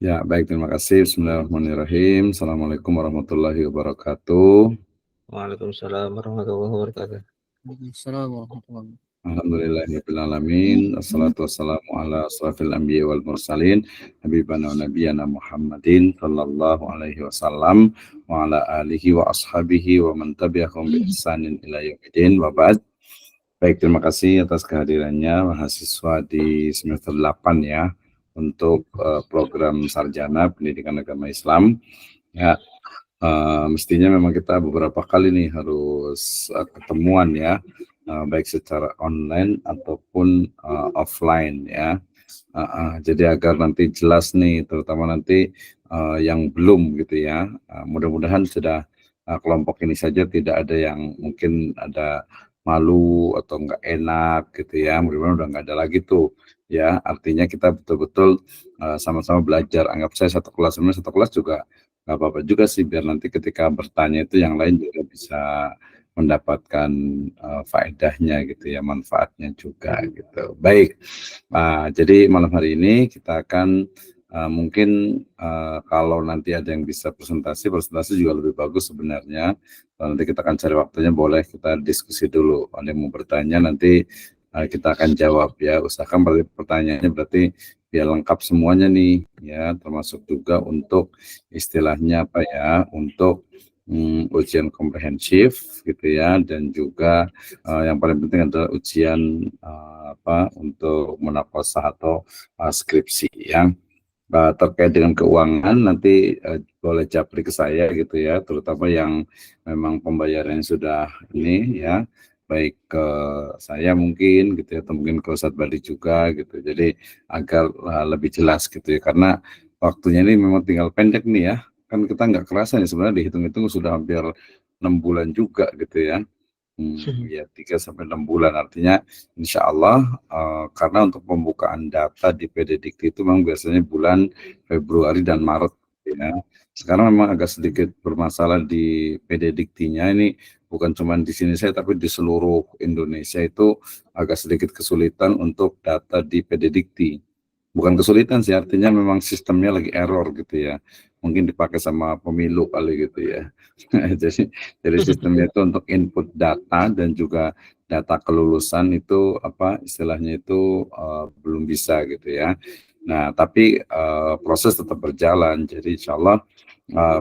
Ya, baik, terima kasih. Bismillahirrahmanirrahim. Assalamualaikum warahmatullahi wabarakatuh. Waalaikumsalam warahmatullahi wabarakatuh. Waalaikumsalam warahmatullahi wabarakatuh. Alhamdulillahirrahmanirrahim. Assalatu wassalamu ala asrafil anbiya wal mursalin. Habibana wa nabiyana Muhammadin sallallahu alaihi wasallam wa ala alihi wa ashabihi wa man tabi'ahum bi ihsanin ila yaumidin wa ba'd. Baik, terima kasih atas kehadirannya mahasiswa di semester 8 ya untuk program sarjana pendidikan agama Islam. Ya, mestinya memang kita beberapa kali nih harus ketemuan ya, baik secara online ataupun offline ya. Jadi agar nanti jelas nih, terutama nanti yang belum gitu ya. Mudah-mudahan sudah kelompok ini saja tidak ada yang mungkin ada malu atau nggak enak gitu ya. Mudah-mudahan udah nggak ada lagi tuh ya. Artinya kita betul-betul sama-sama belajar. Anggap saya satu kelas, sebenarnya satu kelas juga nggak apa-apa juga sih, biar nanti ketika bertanya itu yang lain juga bisa mendapatkan faedahnya gitu ya, manfaatnya juga gitu. Baik, jadi malam hari ini kita akan mungkin kalau nanti ada yang bisa presentasi juga lebih bagus sebenarnya. Nanti kita akan cari waktunya, boleh kita diskusi dulu. Ada yang mau bertanya nanti kita akan jawab ya. Usahakan pertanyaannya berarti biar lengkap semuanya nih ya, termasuk juga untuk istilahnya apa ya, untuk ujian komprehensif gitu ya, dan juga yang paling penting adalah ujian untuk munaqashah atau skripsi ya. Terkait dengan keuangan nanti boleh japri ke saya gitu ya, terutama yang memang pembayarannya sudah ini ya, baik ke saya mungkin gitu ya, atau mungkin ke Ustadz Badi juga gitu. Jadi agar lebih jelas gitu ya, karena waktunya ini memang tinggal pendek nih ya. Kan kita nggak kerasa nih sebenarnya, dihitung-hitung sudah hampir 6 bulan juga gitu ya. Ya 3 sampai 6 bulan, artinya insya Allah karena untuk pembukaan data di PDDikti itu memang biasanya bulan Februari dan Maret ya. Sekarang memang agak sedikit bermasalah di PDDiktinya ini, bukan cuma di sini saya tapi di seluruh Indonesia itu agak sedikit kesulitan untuk data di PDDikti. Bukan kesulitan sih, artinya memang sistemnya lagi error gitu ya. Mungkin dipakai sama pemilu kali gitu ya. Jadi sistemnya itu untuk input data dan juga data kelulusan itu apa istilahnya itu belum bisa gitu ya. Nah, tapi proses tetap berjalan. Jadi insya Allah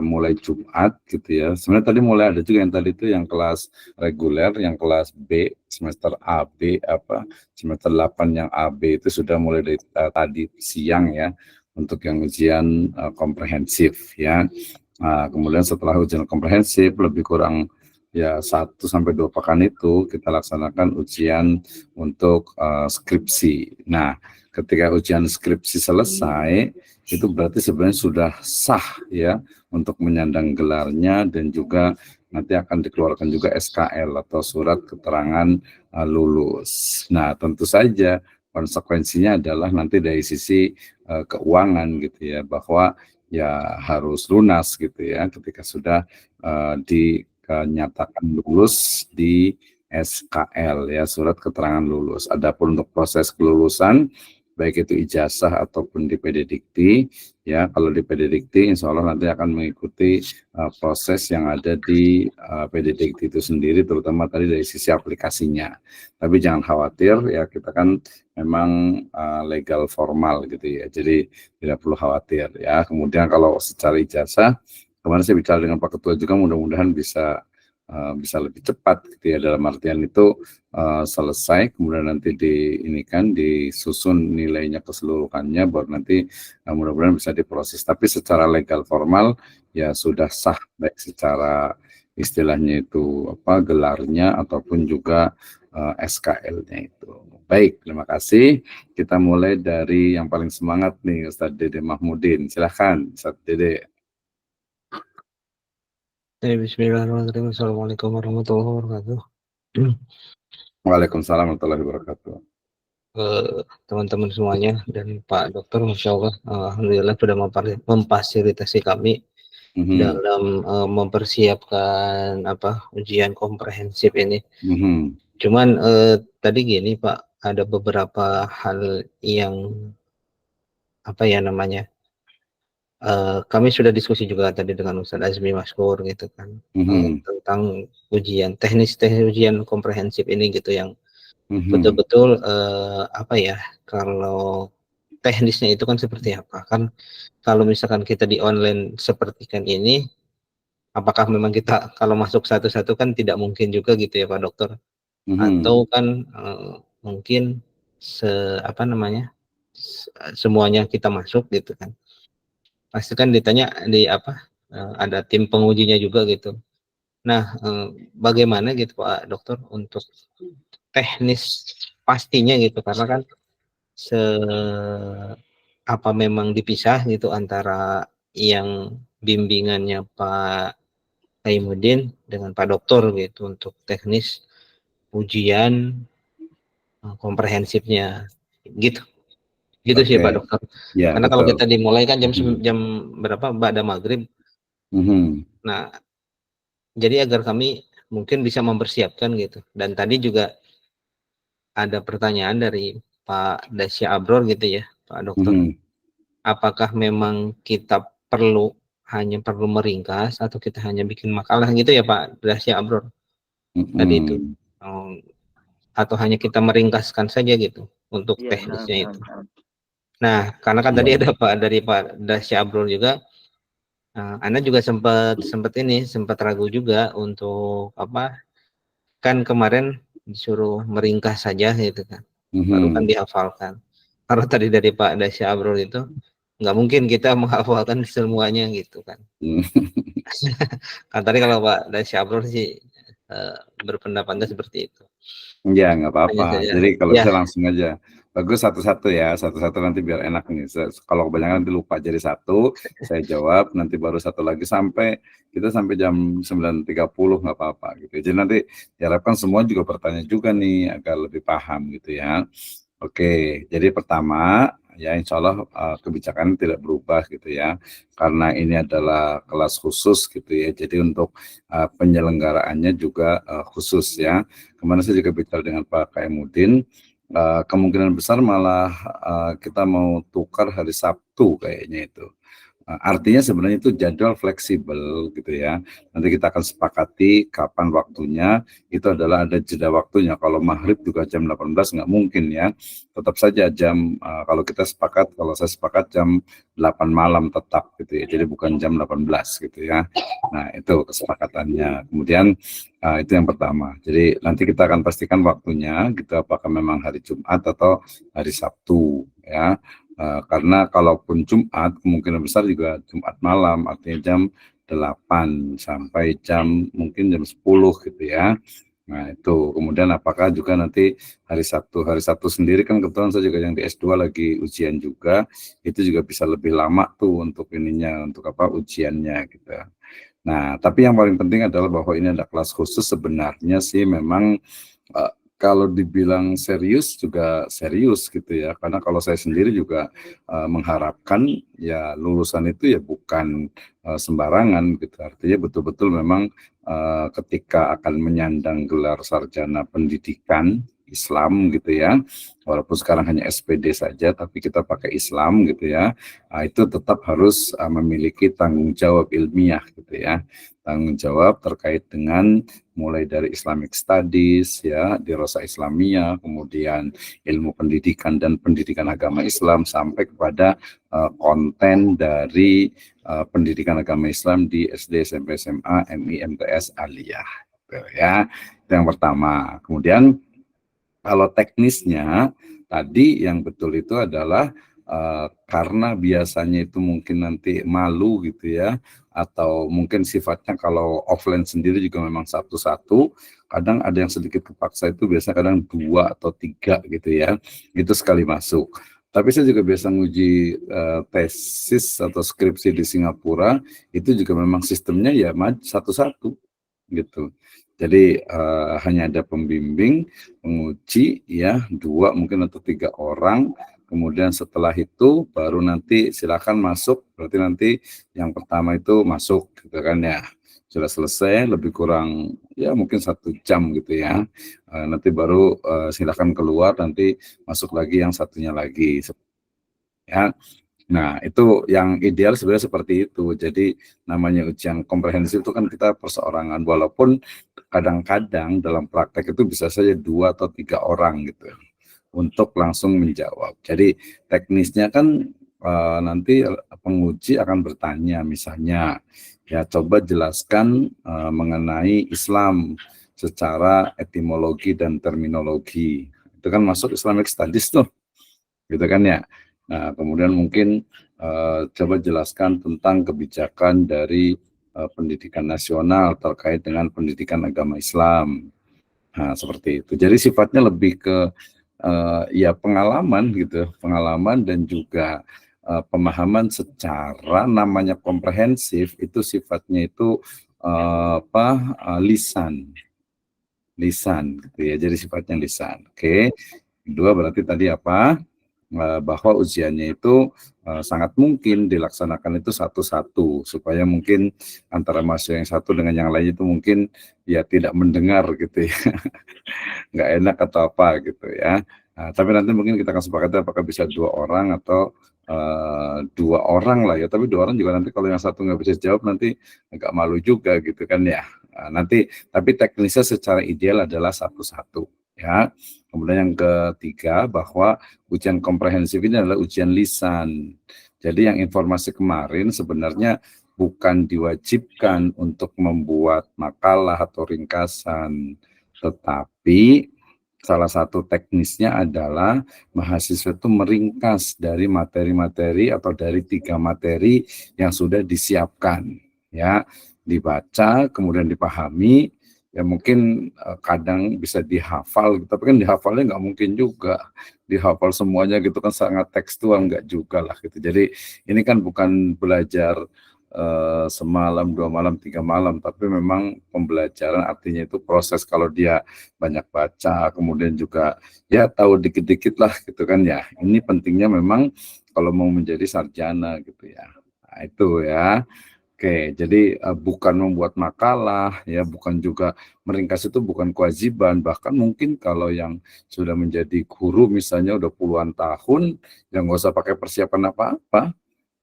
mulai Jumat gitu ya. Sebenarnya tadi mulai ada juga yang tadi itu yang kelas reguler, yang kelas B, semester AB semester 8 yang AB itu sudah mulai dari tadi siang ya, untuk yang ujian komprehensif ya. Kemudian setelah ujian komprehensif lebih kurang ya 1 sampai 2 pekan itu kita laksanakan ujian untuk skripsi. Nah, ketika ujian skripsi selesai itu berarti sebenarnya sudah sah ya untuk menyandang gelarnya, dan juga nanti akan dikeluarkan juga SKL atau surat keterangan lulus. Nah, tentu saja konsekuensinya adalah nanti dari sisi keuangan gitu ya, bahwa ya harus lunas gitu ya ketika sudah dinyatakan lulus di SKL ya, surat keterangan lulus. Adapun untuk proses kelulusan baik itu ijazah ataupun di PDDikti ya, kalau di PDDikti insya Allah nanti akan mengikuti proses yang ada di PDDikti itu sendiri, terutama tadi dari sisi aplikasinya. Tapi jangan khawatir ya, kita kan memang legal formal gitu ya, jadi tidak perlu khawatir ya. Kemudian kalau secara ijazah, kemarin saya bicara dengan Pak Ketua juga, mudah-mudahan bisa lebih cepat gitu ya, dalam artian itu selesai kemudian nanti ini kan disusun nilainya keseluruhannya, baru nanti mudah-mudahan bisa diproses. Tapi secara legal formal ya sudah sah, baik secara istilahnya itu apa gelarnya ataupun juga SKL-nya itu. Baik, terima kasih. Kita mulai dari yang paling semangat nih, Ustadz Dede Mahmudin. Silahkan, Ustadz Dede. Bismillahirrahmanirrahim. Assalamualaikum warahmatullahi wabarakatuh. Waalaikumsalam warahmatullahi wabarakatuh. Teman-teman semuanya dan Pak Dokter, Masya Allah, Alhamdulillah sudah memfasilitasi kami dalam mempersiapkan ujian komprehensif ini. Cuman tadi gini Pak, ada beberapa hal yang kami sudah diskusi juga tadi dengan Ustadz Azmi Maskur gitu kan, tentang teknis ujian komprehensif ini gitu yang betul-betul apa ya, kalau teknisnya itu kan seperti apa kan, kalau misalkan kita di online seperti kan ini, apakah memang kita kalau masuk satu-satu kan tidak mungkin juga gitu ya Pak Dokter, atau kan mungkin apa namanya, semuanya kita masuk gitu kan, pasti kan ditanya di apa, ada tim pengujinya juga gitu. Nah, bagaimana gitu Pak Dokter untuk teknis pastinya gitu, karena kan apa memang dipisah gitu antara yang bimbingannya Pak Taimuddin dengan Pak Dokter gitu untuk teknis ujian komprehensifnya gitu. Gitu sih Pak Dokter. Ya, karena betul. kalau kita dimulai kan jam berapa, ba'da maghrib. Nah, jadi agar kami mungkin bisa mempersiapkan gitu. Dan tadi juga ada pertanyaan dari Pak Dasya Abror gitu ya, Pak Dokter. Apakah memang kita hanya perlu meringkas atau kita hanya bikin makalah gitu ya Pak Dasya Abror? Tadi itu. Atau hanya kita meringkaskan saja gitu untuk teknisnya itu. Nah, karena kan tadi ada dari Pak Dasya Abror juga, Anda juga sempat ragu juga untuk apa, kan kemarin disuruh meringkas saja gitu kan, baru kan dihafalkan. Kalau tadi dari Pak Dasya Abror itu nggak mungkin kita menghafalkan semuanya gitu kan. Kan tadi kalau Pak Dasya Abror sih berpendapatnya seperti itu. Ya, nggak apa-apa. Jadi kalau bisa langsung aja. Bagus satu-satu ya, satu-satu nanti biar enak nih. Kalau kebanyakan nanti lupa, jadi satu, saya jawab, nanti baru satu lagi sampai jam 9.30 nggak apa-apa gitu. Jadi nanti diharapkan semua juga bertanya juga nih, agar lebih paham gitu ya. Oke, jadi pertama ya insya Allah kebijakan tidak berubah gitu ya, karena ini adalah kelas khusus gitu ya. Jadi untuk penyelenggaraannya juga khusus ya. Kemarin saya juga bicara dengan Pak Kaimuddin, kemungkinan besar malah kita mau tukar hari Sabtu kayaknya itu. Artinya sebenarnya itu jadwal fleksibel gitu ya. Nanti kita akan sepakati kapan waktunya, itu adalah ada jeda waktunya. Kalau maghrib juga jam 18 nggak mungkin ya. Tetap saja kalau saya sepakat jam 8 malam tetap gitu ya. Jadi bukan jam 18 gitu ya. Nah itu kesepakatannya. Kemudian itu yang pertama. Jadi nanti kita akan pastikan waktunya gitu, apakah memang hari Jumat atau hari Sabtu ya. Karena kalaupun Jumat, kemungkinan besar juga Jumat malam, artinya jam 8 sampai mungkin jam 10 gitu ya. Nah itu, kemudian apakah juga nanti hari Sabtu sendiri kan kebetulan saya juga yang di S2 lagi ujian juga, itu juga bisa lebih lama tuh untuk ujiannya gitu. Nah tapi yang paling penting adalah bahwa ini ada kelas khusus, sebenarnya sih memang kalau dibilang serius juga serius gitu ya, karena kalau saya sendiri juga mengharapkan ya lulusan itu ya bukan sembarangan gitu, artinya betul-betul memang ketika akan menyandang gelar sarjana pendidikan Islam gitu ya, walaupun sekarang hanya SPD saja tapi kita pakai Islam gitu ya, itu tetap harus memiliki tanggung jawab ilmiah gitu ya, tanggung jawab terkait dengan mulai dari Islamic Studies ya, Dirosah Islamiyah, kemudian ilmu pendidikan dan pendidikan agama Islam, sampai kepada konten dari pendidikan agama Islam di SD, SMP, SMA, MI, MTS, Aliyah gitu ya. Itu yang pertama. Kemudian kalau teknisnya tadi yang betul itu adalah karena biasanya itu mungkin nanti malu gitu ya, atau mungkin sifatnya kalau offline sendiri juga memang satu-satu, kadang ada yang sedikit kepaksa, itu biasanya kadang 2 atau 3 gitu ya, itu sekali masuk. Tapi saya juga biasa nguji tesis atau skripsi di Singapura, itu juga memang sistemnya ya satu-satu gitu. Jadi hanya ada pembimbing, penguji ya, 2 mungkin atau 3 orang. Kemudian setelah itu baru nanti silakan masuk, berarti nanti yang pertama itu masuk gitu kan ya, sudah selesai lebih kurang ya mungkin 1 jam gitu ya, nanti baru silakan keluar, nanti masuk lagi yang satunya lagi ya. Nah, itu yang ideal sebenarnya seperti itu. Jadi namanya ujian komprehensif itu kan kita perseorangan, walaupun kadang-kadang dalam praktek itu bisa saja 2 atau 3 orang gitu untuk langsung menjawab. Jadi teknisnya kan nanti penguji akan bertanya misalnya, ya coba jelaskan mengenai Islam secara etimologi dan terminologi. Itu kan masuk Islamic Studies tuh, gitu kan ya. Nah, kemudian mungkin coba jelaskan tentang kebijakan dari pendidikan nasional terkait dengan pendidikan agama Islam. Nah, seperti itu. Jadi sifatnya lebih ke ya pengalaman gitu, pengalaman dan juga pemahaman secara namanya komprehensif itu sifatnya itu lisan gitu ya. Jadi sifatnya lisan. Oke. Kedua berarti tadi apa? Bahwa ujiannya itu sangat mungkin dilaksanakan itu satu-satu supaya mungkin antara mahasiswa yang satu dengan yang lain itu mungkin ya tidak mendengar gitu ya, nggak enak atau apa gitu ya. Nah, tapi nanti mungkin kita akan sepakati apakah bisa 2 orang atau 2 orang lah ya. Tapi 2 orang juga nanti kalau yang satu nggak bisa jawab nanti agak malu juga gitu kan ya. Nanti tapi teknisnya secara ideal adalah satu-satu ya. Kemudian yang ketiga bahwa ujian komprehensif ini adalah ujian lisan. Jadi yang informasi kemarin sebenarnya bukan diwajibkan untuk membuat makalah atau ringkasan, tetapi salah satu teknisnya adalah mahasiswa itu meringkas dari materi-materi atau dari 3 materi yang sudah disiapkan, ya, dibaca kemudian dipahami. Ya mungkin kadang bisa dihafal, tapi kan dihafalnya nggak mungkin juga dihafal semuanya gitu kan, sangat tekstual nggak juga lah gitu. Jadi ini kan bukan belajar semalam, 2 malam, 3 malam, tapi memang pembelajaran artinya itu proses. Kalau dia banyak baca, kemudian juga ya tahu dikit-dikit lah gitu kan ya. Ini pentingnya memang kalau mau menjadi sarjana gitu ya. Nah, itu ya. Oke, jadi bukan membuat makalah, ya, bukan juga meringkas itu bukan kewajiban. Bahkan mungkin kalau yang sudah menjadi guru misalnya udah puluhan tahun, ya nggak usah pakai persiapan apa-apa,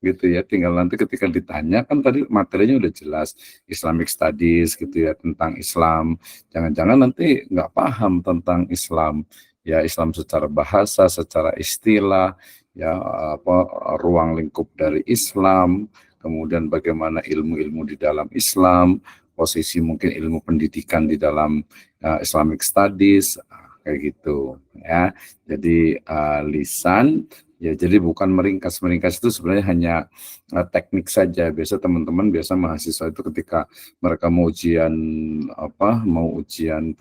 gitu ya. Tinggal nanti ketika ditanya kan tadi materinya udah jelas, Islamic Studies gitu ya, tentang Islam. Jangan-jangan nanti nggak paham tentang Islam, ya Islam secara bahasa, secara istilah, ya apa ruang lingkup dari Islam, kemudian bagaimana ilmu-ilmu di dalam Islam, posisi mungkin ilmu pendidikan di dalam Islamic Studies, kayak gitu ya. Jadi lisan ya, jadi bukan meringkas itu sebenarnya hanya teknik saja. Biasa teman-teman, biasa mahasiswa itu ketika mereka mau ujian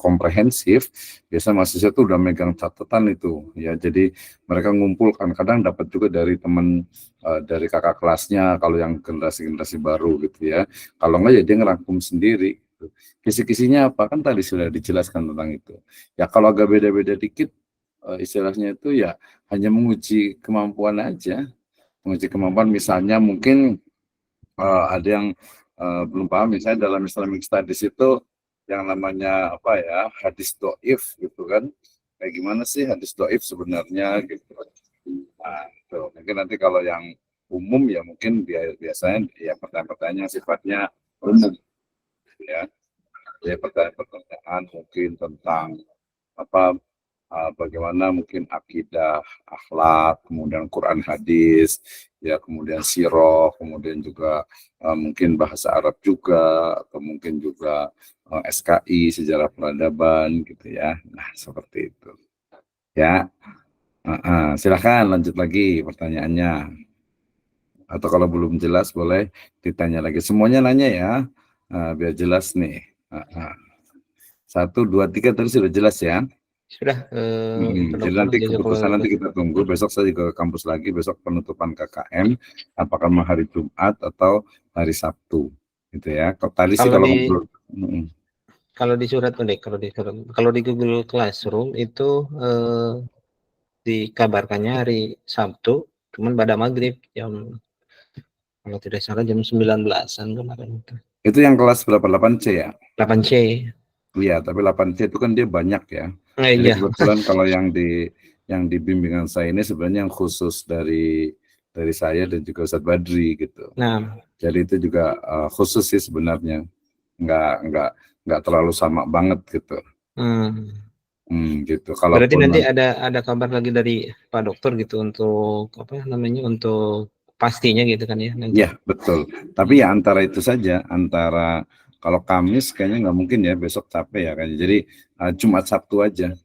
komprehensif, biasa mahasiswa itu udah megang catatan itu ya. Jadi mereka ngumpulkan, kadang dapat juga dari teman dari kakak kelasnya kalau yang generasi baru gitu ya. Kalau enggak ya dia ngerangkum sendiri gitu. Kisi-kisinya apa kan tadi sudah dijelaskan tentang itu. Ya kalau agak beda-beda dikit istilahnya itu ya hanya menguji kemampuan aja. Menguji kemampuan misalnya mungkin ada yang belum paham, misalnya dalam Islamic Studies itu yang namanya apa ya, hadis doif gitu kan. Kayak gimana sih hadis doif sebenarnya gitu. Nah, itu. Mungkin nanti kalau yang umum ya mungkin biasanya ya pertanyaan-pertanyaan sifatnya umum ya. Ya pertanyaan-pertanyaan mungkin tentang apa bagaimana mungkin akidah, akhlak, kemudian Quran hadis, ya kemudian sirah, kemudian juga mungkin bahasa Arab juga, atau mungkin juga SKI, sejarah peradaban gitu ya. Nah, seperti itu. Ya. Silakan lanjut lagi pertanyaannya. Atau kalau belum jelas boleh ditanya lagi. Semuanya nanya ya, biar jelas nih. 1, 2, 3 tadi sudah jelas ya. Sudah. Jadi nanti keputusan nanti kita tunggu. Besok saya juga ke kampus lagi. Besok penutupan KKM. Apakah mau hari Jumat atau hari Sabtu, gitu ya. Tadi sih kalau ngobrol. Kalau di surat kalau di Google Classroom itu dikabarkannya hari Sabtu, cuman pada maghrib jam, kalau tidak salah jam 19-an kemarin itu. Itu yang kelas berapa? 8C ya? 8C. Iya, tapi 8C itu kan dia banyak ya. Jadi Iya. kebetulan kalau yang di bimbingan saya ini sebenarnya yang khusus dari dari saya dan juga Ustadz Badri gitu. Nah, jadi itu juga khusus sih sebenarnya, nggak terlalu sama banget gitu. Gitu. Berarti Kalaupun nanti ada kabar lagi dari Pak Dokter gitu untuk apa namanya, untuk pastinya gitu kan ya nanti. Ya betul. Tapi ya antara itu saja, antara kalau Kamis kayaknya nggak mungkin ya, besok capek ya kayaknya. Jadi Jumat Sabtu aja.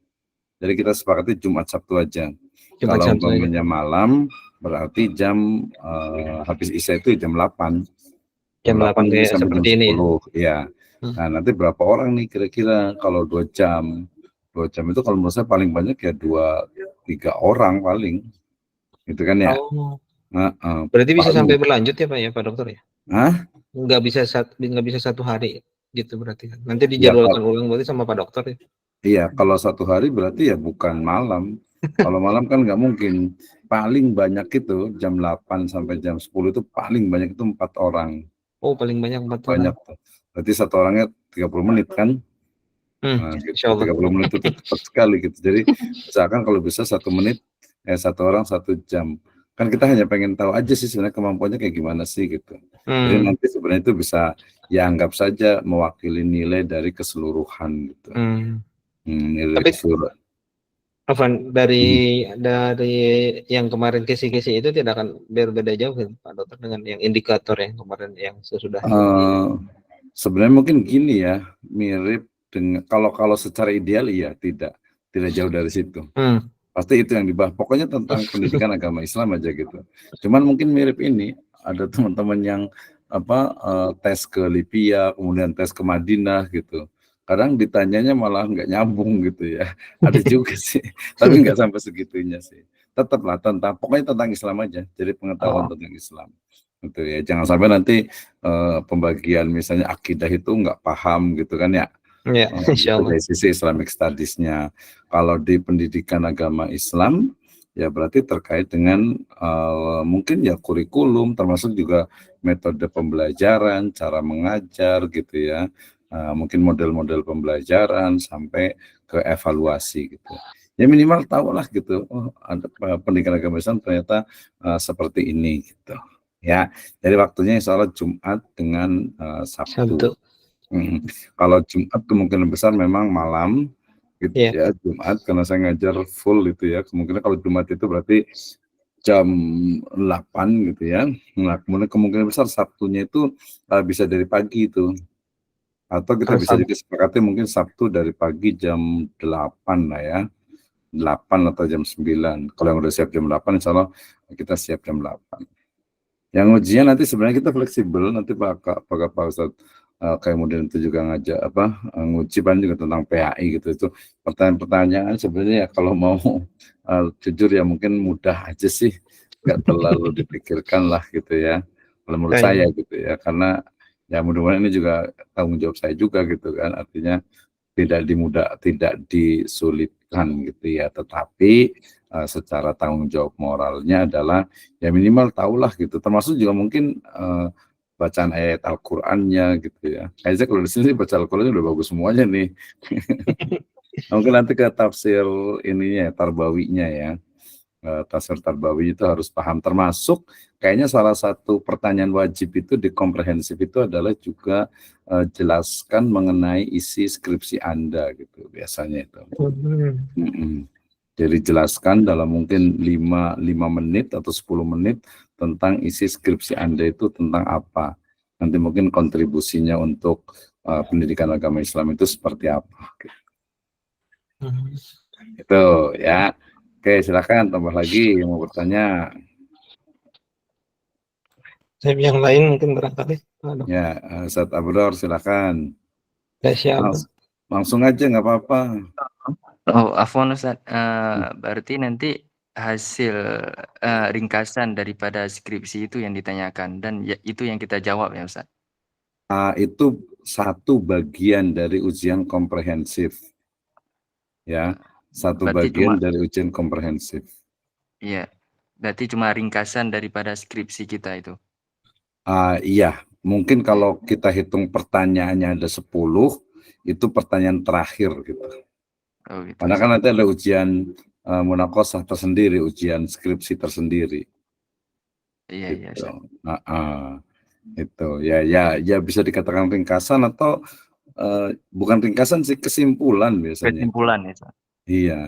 Jadi kita sepakati Jumat Sabtu aja. Jumat Kalau Sabtu aja. umpamanya malam berarti jam habis Isya itu jam 8. Jam 8 mungkin kayak sampai jam seperti ini ya. 10 ya. Nah, nanti berapa orang nih kira-kira kalau 2 jam? 2 jam itu kalau menurut saya paling banyak ya 2-3 orang paling. Gitu kan ya? Oh. Berarti bisa sampai berlanjut ya Pak ya, Pak Dokter ya? Hah? Nggak bisa satu hari gitu berarti kan. Nanti dijadwalkan ulang berarti sama Pak Dokter ya. Iya, kalau 1 hari berarti ya bukan malam. Kalau malam kan nggak mungkin. Paling banyak itu jam 8 sampai jam 10 itu paling banyak itu 4 orang. Oh, paling banyak 4 orang. Banyak tuh. Berarti 1 orangnya 30 menit kan? Nah, gitu. 30 menit itu cepat sekali gitu. Jadi misalkan kalau bisa 1 menit, 1 orang 1 jam. Kan kita hanya pengen tahu aja sih sebenarnya kemampuannya kayak gimana sih gitu. Jadi nanti sebenarnya itu bisa ya anggap saja mewakili nilai dari keseluruhan gitu. Nilai keseluruhan. Afwan, dari yang kemarin kisi-kisi itu tidak akan berbeda jauh kan Pak Dokter dengan yang indikator yang kemarin yang sesudah. Sebenarnya mungkin gini ya, mirip dengan kalau secara ideal iya tidak jauh dari situ. Pasti itu yang dibahas. Pokoknya tentang pendidikan agama Islam aja gitu. Cuman mungkin mirip ini, ada teman-teman yang tes ke Libya, kemudian tes ke Madinah gitu. Kadang ditanyanya malah nggak nyambung gitu ya. Ada juga sih, tapi nggak sampai segitunya sih. Tetaplah pokoknya tentang Islam aja. Jadi pengetahuan tentang Islam. Gitu ya. Jangan sampai nanti pembagian misalnya akidah itu nggak paham gitu kan ya. Ya, insyaallah. Dari sisi Islamic Studies-nya. Kalau di pendidikan agama Islam ya berarti terkait dengan mungkin ya kurikulum, termasuk juga metode pembelajaran, cara mengajar gitu ya. Mungkin model-model pembelajaran sampai ke evaluasi gitu. Ya minimal tahulah gitu. Oh, ada pendidikan agama Islam ternyata seperti ini gitu. Ya, jadi waktunya insya Allah Jumat dengan Sabtu. Kalau Jumat kemungkinan besar memang malam gitu ya, Jumat karena saya ngajar full itu ya. Kemungkinan kalau Jumat itu berarti jam 8 gitu ya. Nah, kemudian kemungkinan besar Sabtunya itu bisa dari pagi itu. Atau kita bisa juga sepakati mungkin Sabtu dari pagi jam 8 lah ya. 8 atau jam 9. Kalau yang udah siap jam 8 insya Allah kita siap jam 8. Yang ujian nanti sebenarnya kita fleksibel, nanti Pak Ustadz kemudian itu juga ngajak nguji juga tentang PAI gitu. Itu pertanyaan-pertanyaan sebenarnya ya kalau mau jujur ya mungkin mudah aja sih, nggak terlalu dipikirkan lah gitu ya. Kalau menurut saya gitu ya, karena ya mudah-mudahan ini juga tanggung jawab saya juga gitu kan, artinya tidak disulitkan gitu ya, tetapi secara tanggung jawab moralnya adalah ya minimal tahulah gitu, termasuk juga mungkin bacaan ayat Al-Qur'annya gitu ya. Kayaknya kalau di sini baca Al-Qur'annya udah bagus semuanya nih. Mungkin nanti ke tafsir ininya, Tarbawinya ya. Tafsir Tarbawi itu harus paham, termasuk kayaknya salah satu pertanyaan wajib itu di komprehensif itu adalah juga jelaskan mengenai isi skripsi Anda gitu biasanya itu. Jadi jelaskan dalam mungkin 5 menit atau 10 menit tentang isi skripsi Anda itu tentang apa. Nanti mungkin kontribusinya untuk pendidikan agama Islam itu seperti apa. Gitu. Itu ya. Oke, silakan tambah lagi yang mau bertanya. Yang lain mungkin barangkali. Ya, Ustaz Abdur silakan. Ya, siap. Langsung aja nggak apa-apa. Oh, afwan Ustaz. Berarti nanti hasil ringkasan daripada skripsi itu yang ditanyakan dan ya, itu yang kita jawab ya Ustaz. Itu satu bagian dari ujian komprehensif. Ya. Satu berarti bagian dari ujian komprehensif. Iya, berarti cuma ringkasan daripada skripsi kita itu. Iya, mungkin kalau kita hitung pertanyaannya ada 10, itu pertanyaan terakhir gitu. Oh, gitu. Karena kan nanti ada ujian munaqashah tersendiri, ujian skripsi tersendiri. Iya, gitu. Ustaz. Itu ya bisa dikatakan ringkasan atau bukan ringkasan sih, kesimpulan biasanya. Kesimpulan ya, Ustaz. Iya,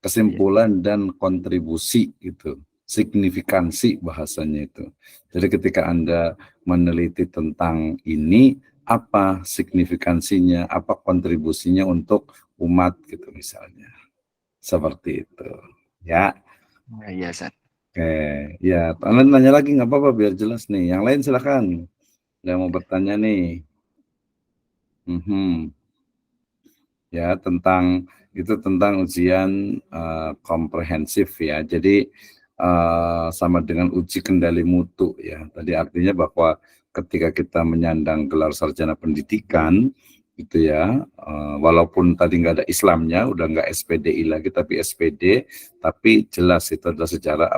kesimpulan dan kontribusi gitu, signifikansi bahasanya itu. Jadi ketika Anda meneliti tentang ini, apa signifikansinya, apa kontribusinya untuk umat gitu misalnya. Seperti itu. Ya, Iya, Ustaz. oke. Ya, Anda nanya lagi nggak apa-apa biar jelas nih. Yang lain silakan. Yang mau bertanya nih. Ya, tentang ujian komprehensif ya. Jadi sama dengan uji kendali mutu ya. Tadi artinya bahwa ketika kita menyandang gelar sarjana pendidikan gitu ya, walaupun tadi nggak ada Islamnya, udah nggak SPDI lagi tapi SPD, tapi jelas itu adalah sejarah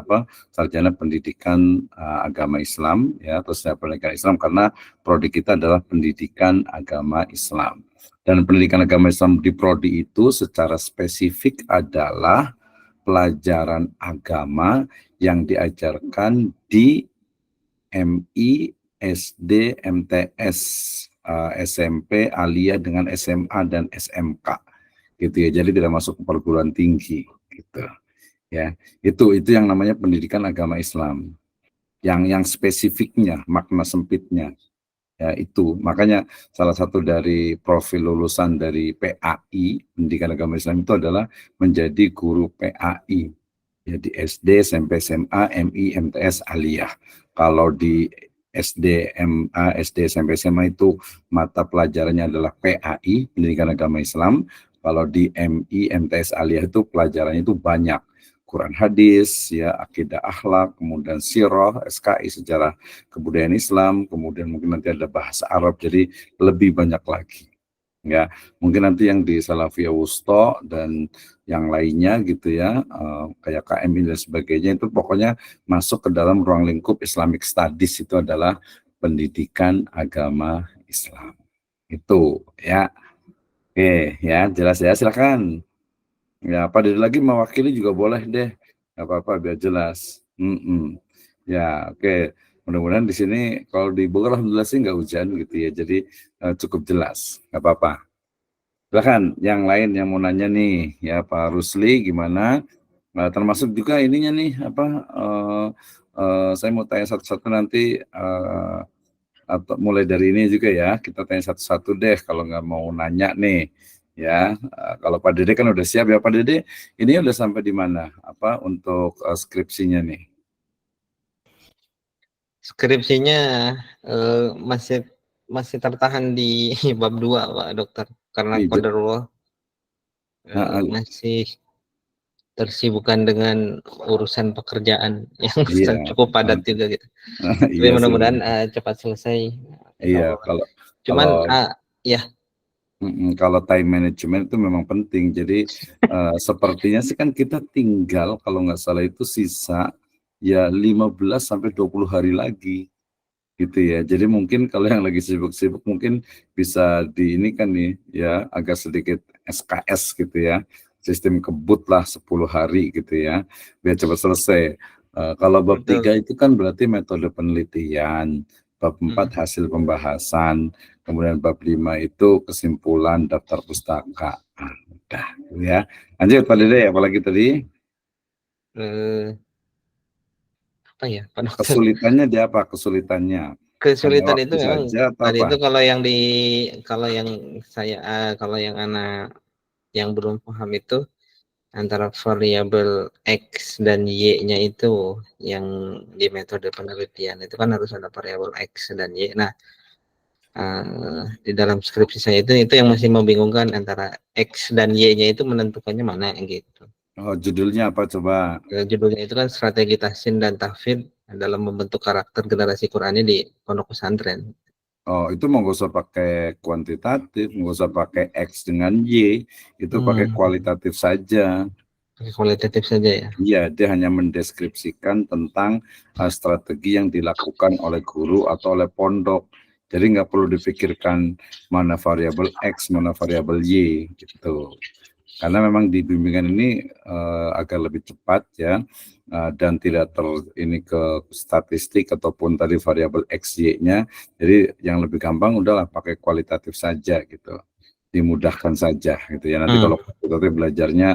sarjana pendidikan agama Islam ya, atau sarjana pendidikan Islam karena prodi kita adalah pendidikan agama Islam. Dan pendidikan agama Islam di prodi itu secara spesifik adalah pelajaran agama yang diajarkan di MI, SD, MTS, SMP, aliyah dengan SMA dan SMK, gitu ya. Jadi tidak masuk ke perguruan tinggi, gitu. Ya, itu yang namanya pendidikan agama Islam. Yang spesifiknya, makna sempitnya. Ya, itu makanya salah satu dari profil lulusan dari PAI Pendidikan Agama Islam itu adalah menjadi guru PAI ya, di SD, SMP, SMA, MI, MTS, aliyah. Kalau di SD, MA, SD, SMP, SMA itu mata pelajarannya adalah PAI Pendidikan Agama Islam. Kalau di MI, MTS, aliyah itu pelajarannya itu banyak. Quran hadis, ya, akidah akhlak, kemudian sirah, SKI, sejarah kebudayaan Islam, kemudian mungkin nanti ada bahasa Arab, jadi lebih banyak lagi. Ya, mungkin nanti yang di Salafiyah Wusta dan yang lainnya gitu ya, kayak KMI dan sebagainya, itu pokoknya masuk ke dalam ruang lingkup Islamic Studies, itu adalah pendidikan agama Islam. Itu ya. Oke, ya, jelas ya, silakan. Ya, Pak Dede lagi mewakili juga boleh deh, nggak apa-apa biar jelas. Ya, oke. Mudah-mudahan di sini kalau di Bogor alhamdulillah sih nggak hujan gitu ya, jadi cukup jelas, nggak apa-apa. Silakan yang lain yang mau nanya nih, ya Pak Rusli gimana? Termasuk juga ininya nih saya mau tanya satu-satu nanti atau mulai dari ini juga ya, kita tanya satu-satu deh kalau nggak mau nanya nih. Ya, kalau Pak Dede kan udah siap ya Pak Dede. Ini udah sampai di mana? Untuk skripsinya nih? Skripsinya masih tertahan di bab 2 Pak Dokter, karena qadarullah masih tersibukkan dengan urusan pekerjaan yang cukup padat juga gitu. Tapi mudah-mudahan cepat selesai. Iya, kalau time management itu memang penting. Jadi sepertinya sih kan kita tinggal kalau nggak salah itu sisa ya 15 sampai 20 hari lagi gitu ya. Jadi mungkin kalau yang lagi sibuk-sibuk mungkin bisa di ini kan nih ya, agak sedikit SKS gitu ya. Sistem kebut lah 10 hari gitu ya, biar cepat selesai. Kalau bab 3 itu kan berarti metode penelitian, bab 4 hasil pembahasan, kemudian bab 5 itu kesimpulan daftar pustaka. Udah ya. Lanjut Pak Dede, apalagi tadi? Apa ya Pak Dokter? Kesulitannya di apa? Kesulitan itu memang tadi itu kalau yang anak yang belum paham itu antara variabel X dan Y-nya itu yang di metode penelitian itu kan harus ada variabel X dan Y. Nah, di dalam skripsi saya itu yang masih membingungkan antara X dan Y-nya itu menentukannya mana gitu. Oh, judulnya apa coba? Judulnya itu kan strategi tahsin dan tahfidz dalam membentuk karakter generasi Qurani di pondok pesantren. Oh, itu nggak usah pakai kuantitatif, nggak usah pakai X dengan Y, itu pakai kualitatif saja. Pakai kualitatif saja ya? Iya, dia hanya mendeskripsikan tentang strategi yang dilakukan oleh guru atau oleh pondok. Jadi nggak perlu dipikirkan mana variabel X, mana variabel Y, gitu. Karena memang di bimbingan ini agar lebih cepat ya, dan tidak ini ke statistik ataupun tadi variabel X, Y-nya. Jadi yang lebih gampang udahlah pakai kualitatif saja gitu. Dimudahkan saja gitu ya. Nanti kalau kualitatif belajarnya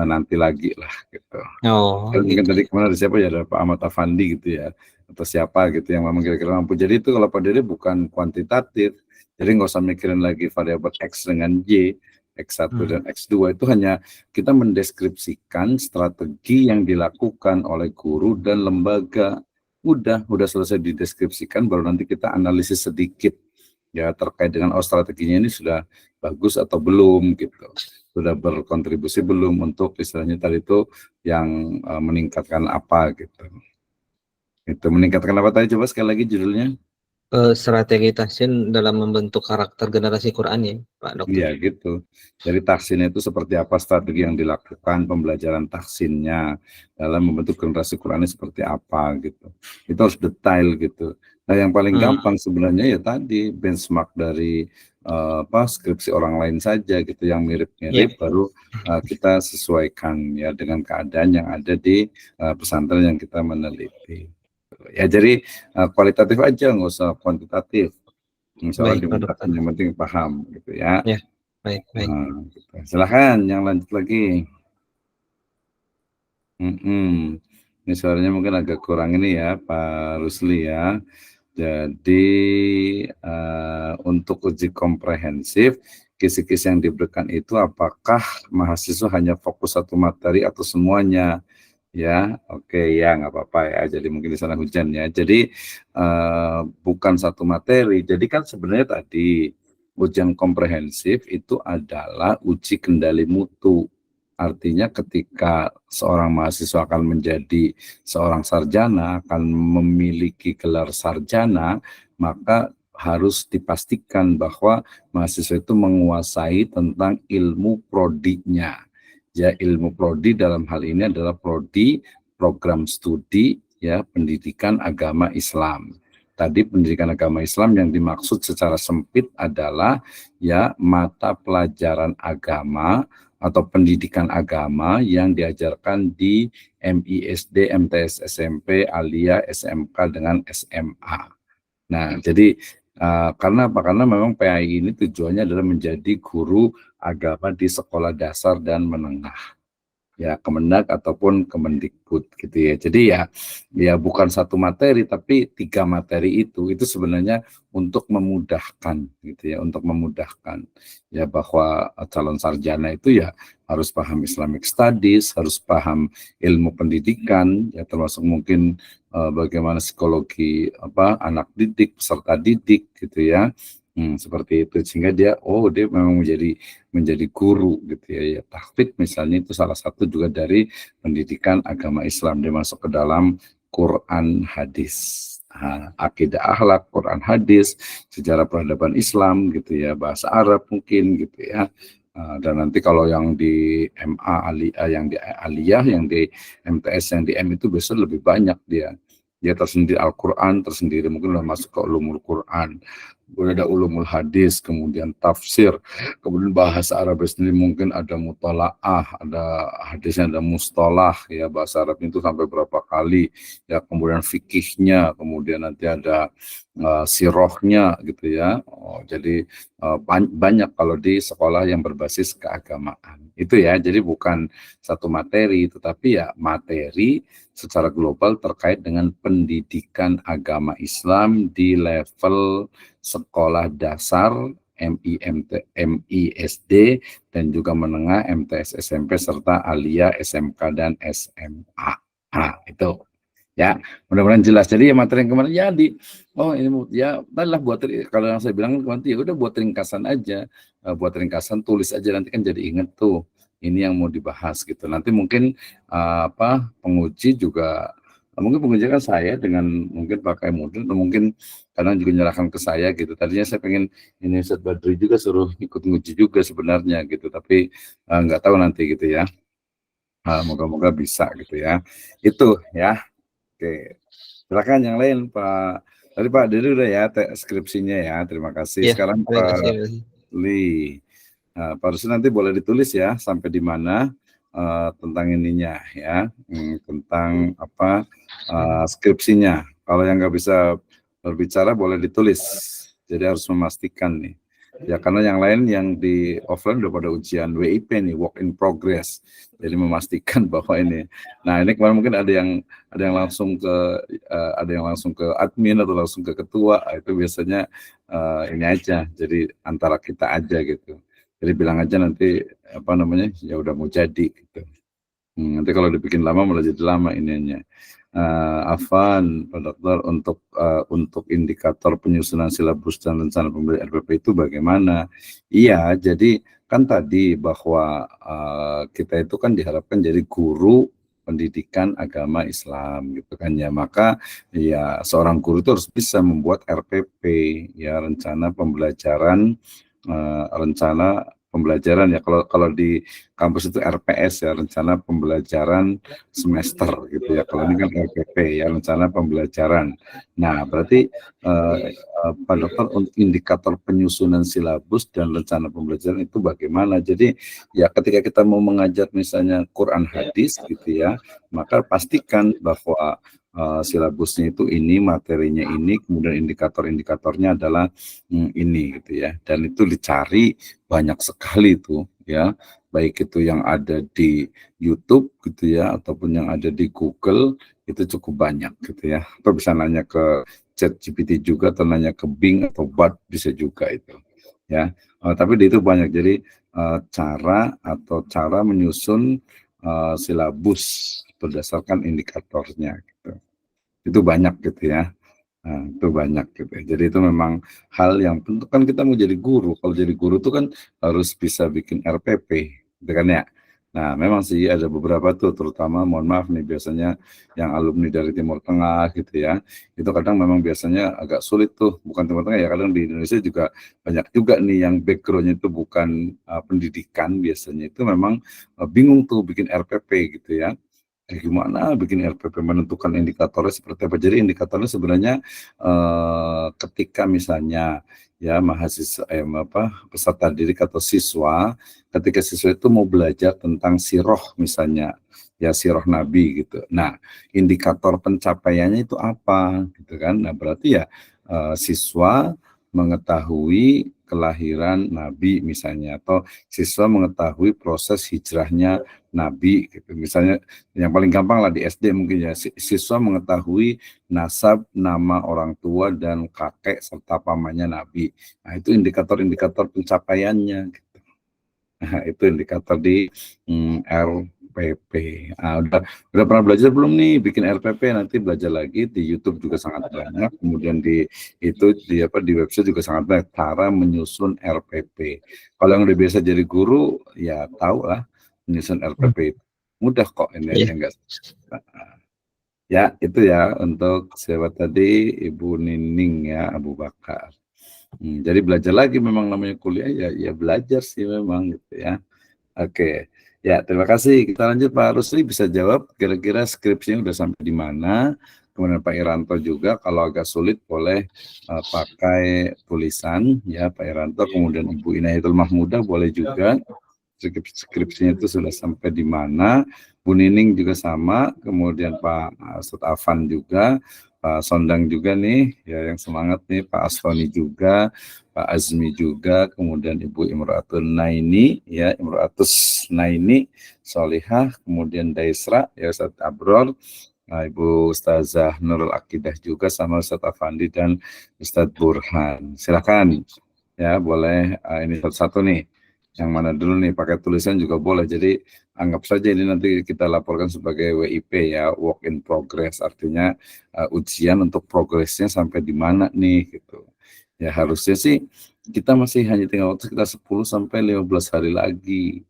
nanti lagi lah gitu. Oh, Mungkin gitu. tadi kemarin ada siapa ya, ada Pak Ahmad Afandi gitu ya, atau siapa gitu yang memang kira-kira mampu. Jadi itu kalau Pak Dede bukan kuantitatif, jadi nggak usah mikirin lagi variabel X dengan Y, X1 dan X2, itu hanya kita mendeskripsikan strategi yang dilakukan oleh guru dan lembaga. Udah selesai dideskripsikan, baru nanti kita analisis sedikit ya terkait dengan strateginya ini sudah bagus atau belum gitu, sudah berkontribusi belum untuk istilahnya tadi itu yang meningkatkan apa gitu. Itu meningkatkan apa tadi, coba sekali lagi judulnya? Strategi tahsin dalam membentuk karakter generasi Quran ya, Pak Dokter. Iya gitu. Jadi tahsinnya itu seperti apa, strategi yang dilakukan, pembelajaran tahsinnya dalam membentuk generasi Quran ini seperti apa gitu. Itu harus detail gitu. Nah yang paling gampang sebenarnya ya tadi benchmark dari skripsi orang lain saja gitu yang mirip-mirip, baru kita sesuaikan ya dengan keadaan yang ada di pesantren yang kita meneliti. Ya jadi kualitatif aja, nggak usah kuantitatif. Misalnya dimudahkan, yang penting paham gitu ya. Ya, baik. Gitu. Silahkan yang lanjut lagi. Ini suaranya mungkin agak kurang ini ya Pak Rusli ya. Jadi untuk uji komprehensif, kisi-kisi yang diberikan itu apakah mahasiswa hanya fokus satu materi atau semuanya? Ya, oke ya, nggak apa-apa ya. Jadi mungkin di sana hujan ya. Jadi bukan satu materi. Jadi kan sebenarnya tadi ujian komprehensif itu adalah uji kendali mutu. Artinya ketika seorang mahasiswa akan menjadi seorang sarjana, akan memiliki gelar sarjana, maka harus dipastikan bahwa mahasiswa itu menguasai tentang ilmu prodinya. Ya, ilmu prodi dalam hal ini adalah prodi program studi ya pendidikan agama Islam. Tadi pendidikan agama Islam yang dimaksud secara sempit adalah ya mata pelajaran agama atau pendidikan agama yang diajarkan di MISD, MTS SMP, Aliyah, SMK dengan SMA. Nah, jadi karena apa? Karena memang PAI ini tujuannya adalah menjadi guru agama di sekolah dasar dan menengah, ya Kemendag ataupun Kemendikbud gitu ya. Jadi ya bukan satu materi tapi 3 materi itu sebenarnya untuk memudahkan gitu ya, untuk memudahkan ya bahwa calon sarjana itu ya harus paham Islamic Studies, harus paham ilmu pendidikan ya, termasuk mungkin bagaimana psikologi anak didik, peserta didik gitu ya. Seperti itu, sehingga dia memang menjadi guru gitu ya. Tahfidz misalnya itu salah satu juga dari pendidikan agama Islam, dia masuk ke dalam Quran hadis. Akidah akhlak, Quran hadis, sejarah peradaban Islam gitu ya, bahasa Arab mungkin gitu ya. Dan nanti kalau yang di MA Aliyah, yang di Aliyah, yang di MTS, yang di M itu biasanya lebih banyak dia tersendiri, Al-Quran tersendiri, mungkin udah masuk ke ulumul Quran, kemudian ada ulumul hadis, kemudian tafsir, kemudian bahasa Arab sendiri mungkin ada mutalaah, ada hadisnya, ada mustalah ya, bahasa Arab itu sampai berapa kali ya, kemudian fikihnya, kemudian nanti ada sirohnya gitu ya. Jadi banyak kalau di sekolah yang berbasis keagamaan itu ya. Jadi bukan satu materi, tetapi ya materi secara global terkait dengan pendidikan agama Islam di level sekolah dasar, MISD, dan juga menengah, MTS SMP, serta Aliyah, SMK, dan SMA. Itu ya, mudah-mudahan jelas. Jadi ya materi yang kemarin ini ya tadilah buat, kalau yang saya bilang nanti ya udah buat ringkasan aja, buat ringkasan, tulis aja, nanti kan jadi inget tuh ini yang mau dibahas gitu. Nanti mungkin penguji juga mungkin penguji kan saya dengan mungkin pakai modul, atau mungkin kadang juga menyerahkan ke saya gitu. Tadinya saya pengen ini Ustaz Badri juga suruh ikut nguji juga sebenarnya gitu, tapi nggak tahu nanti gitu ya. Moga-moga bisa gitu ya. Itu ya. Oke, silakan yang lain Pak. Tadi Pak Dede udah ya skripsinya ya, terima kasih. Ya, sekarang terima Pak kasih. Li. Nah, Pak Rusli nanti boleh ditulis ya sampai di mana tentang ininya ya, tentang apa skripsinya. Kalau yang nggak bisa berbicara boleh ditulis. Jadi harus memastikan nih. Ya karena yang lain yang di offline udah pada ujian WIP nih, work in progress. Jadi memastikan bahwa ini. Nah ini kemarin mungkin ada yang langsung ke admin atau langsung ke ketua. Itu biasanya ini aja. Jadi antara kita aja gitu. Jadi bilang aja nanti apa namanya ya udah mau jadi gitu. Nanti kalau dibikin lama malah jadi lama ininya. Afan, Pak Dokter, untuk indikator penyusunan silabus dan rencana pembelajaran RPP itu bagaimana? Iya, jadi kan tadi bahwa kita itu kan diharapkan jadi guru pendidikan agama Islam gitu kan ya, maka ya seorang guru itu harus bisa membuat RPP ya, rencana pembelajaran ya, kalau di kampus itu RPS ya, rencana pembelajaran semester gitu ya. Kalau ini kan RPP ya, rencana pembelajaran. Nah berarti Pak Dokter, untuk indikator penyusunan silabus dan rencana pembelajaran itu bagaimana? Jadi ya ketika kita mau mengajar misalnya Quran hadis gitu ya, maka pastikan bahwa silabusnya itu ini, materinya ini, kemudian indikator-indikatornya adalah ini gitu ya. Dan itu dicari banyak sekali itu ya, baik itu yang ada di YouTube gitu ya, ataupun yang ada di Google, itu cukup banyak gitu ya. Atau bisa nanya ke ChatGPT juga, atau nanya ke Bing atau Bard bisa juga itu ya. Tapi di itu banyak. Jadi cara menyusun silabus berdasarkan indikatornya gitu. Itu banyak gitu ya. Nah, itu banyak gitu ya. Jadi itu memang hal yang tentu kan kita mau jadi guru. Kalau jadi guru itu kan harus bisa bikin RPP, gitu kan ya. Nah, memang sih ada beberapa tuh, terutama mohon maaf nih biasanya yang alumni dari Timur Tengah gitu ya. Itu kadang memang biasanya agak sulit tuh, bukan Timur Tengah ya, kadang di Indonesia juga banyak juga nih yang backgroundnya itu bukan pendidikan, biasanya itu memang bingung tuh bikin RPP gitu ya. Gimana bikin RPP, menentukan indikatornya seperti apa. Jadi indikatornya sebenarnya ketika misalnya ya mahasiswa peserta didik atau siswa, ketika siswa itu mau belajar tentang siroh misalnya ya, siroh Nabi gitu. Nah indikator pencapaiannya itu apa gitu kan. Nah berarti ya siswa mengetahui kelahiran Nabi misalnya, atau siswa mengetahui proses hijrahnya Nabi gitu. Misalnya yang paling gampang lah di SD mungkin ya, siswa mengetahui nasab, nama orang tua dan kakek serta pamannya Nabi. Nah itu indikator-indikator pencapaiannya gitu. Nah itu indikator di RPP. Nah, udah pernah belajar belum nih bikin RPP? Nanti belajar lagi di YouTube juga sangat banyak. Kemudian di website juga sangat banyak cara menyusun RPP. Kalau yang udah biasa jadi guru ya tahu lah menyusun RPP itu mudah kok, ini aja enggak. Ya itu ya untuk siapa tadi, Ibu Nining ya, Abu Bakar. Jadi belajar lagi, memang namanya kuliah ya belajar sih memang gitu ya. Oke. Ya, terima kasih. Kita lanjut, Pak Rusli bisa jawab kira-kira skripsinya udah sampai di mana. Kemudian Pak Iranto juga, kalau agak sulit boleh pakai tulisan ya Pak Iranto. Kemudian Ibu Inayatul Mahmudah boleh juga, skripsinya itu sudah sampai di mana. Bu Nining juga sama, kemudian Pak Ustadz Afan juga, Pak Sondang juga nih, ya yang semangat nih, Pak Astoni juga, Pak Azmi juga, kemudian Ibu Imro'atul Naini, ya Imro'atus Naini, Solihah, kemudian Daisra, ya Ustadz Abror, Ibu Ustazah Nurul Akidah juga, sama Ustadz Afandi dan Ustadz Burhan. Silakan, ya boleh ini satu-satu nih. Yang mana dulu nih, pakai tulisan juga boleh. Jadi anggap saja ini nanti kita laporkan sebagai WIP ya, work in progress. Artinya ujian untuk progresnya sampai di mana nih gitu. Ya harusnya sih kita masih hanya tinggal waktu sekitar 10 sampai 15 hari lagi.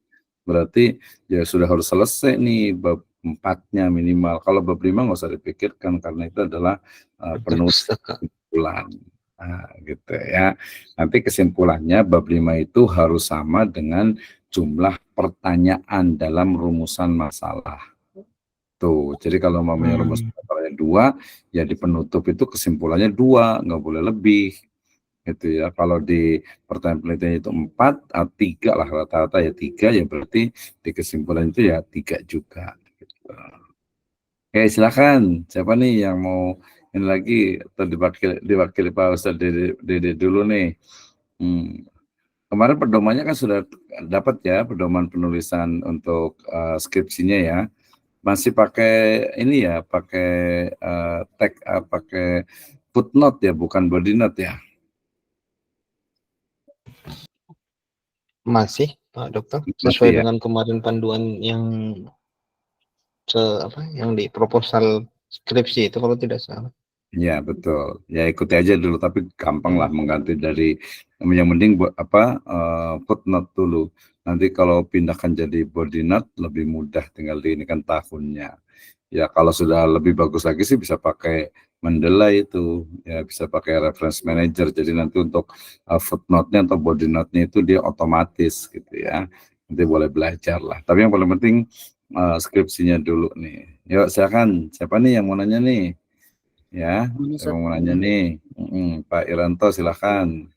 Berarti ya sudah harus selesai nih bab 4-nya minimal. Kalau bab 5 nggak usah dipikirkan karena itu adalah penutupan. Nah, gitu ya. Nanti kesimpulannya bab 5 itu harus sama dengan jumlah pertanyaan dalam rumusan masalah. Tuh, jadi kalau mamanya rumus masalahnya 2, ya di penutup itu kesimpulannya 2, nggak boleh lebih. Gitu ya. Kalau di pertanyaan penelitian itu 4, 3 lah rata-rata ya 3, ya berarti di kesimpulan itu ya 3 juga. Gitu. Oke, silakan. Siapa nih yang mau ini lagi atau diwakili Pak Ustadz Dede dulu nih. Kemarin pedomannya kan sudah dapat ya, pedoman penulisan untuk skripsinya ya. Masih pakai ini ya, pakai tag, pakai footnote ya, bukan body note ya. Masih, Pak Dokter, Masih sesuai ya? dengan kemarin panduan yang yang di proposal skripsi itu kalau tidak salah. Ya betul, ya ikuti aja dulu, tapi gampang lah mengganti dari yang penting buat footnote dulu. Nanti kalau pindahkan jadi body note lebih mudah, tinggal di ini kan tahunnya. Ya kalau sudah lebih bagus lagi sih bisa pakai Mendeley itu, ya bisa pakai reference manager. Jadi nanti untuk footnote-nya atau body note-nya itu dia otomatis gitu ya. Nanti boleh belajar lah. Tapi yang paling penting skripsinya dulu nih. Yuk silakan, siapa nih yang mau nanya nih? Ya, saya mau nanya nih. Pak Iranto silakan.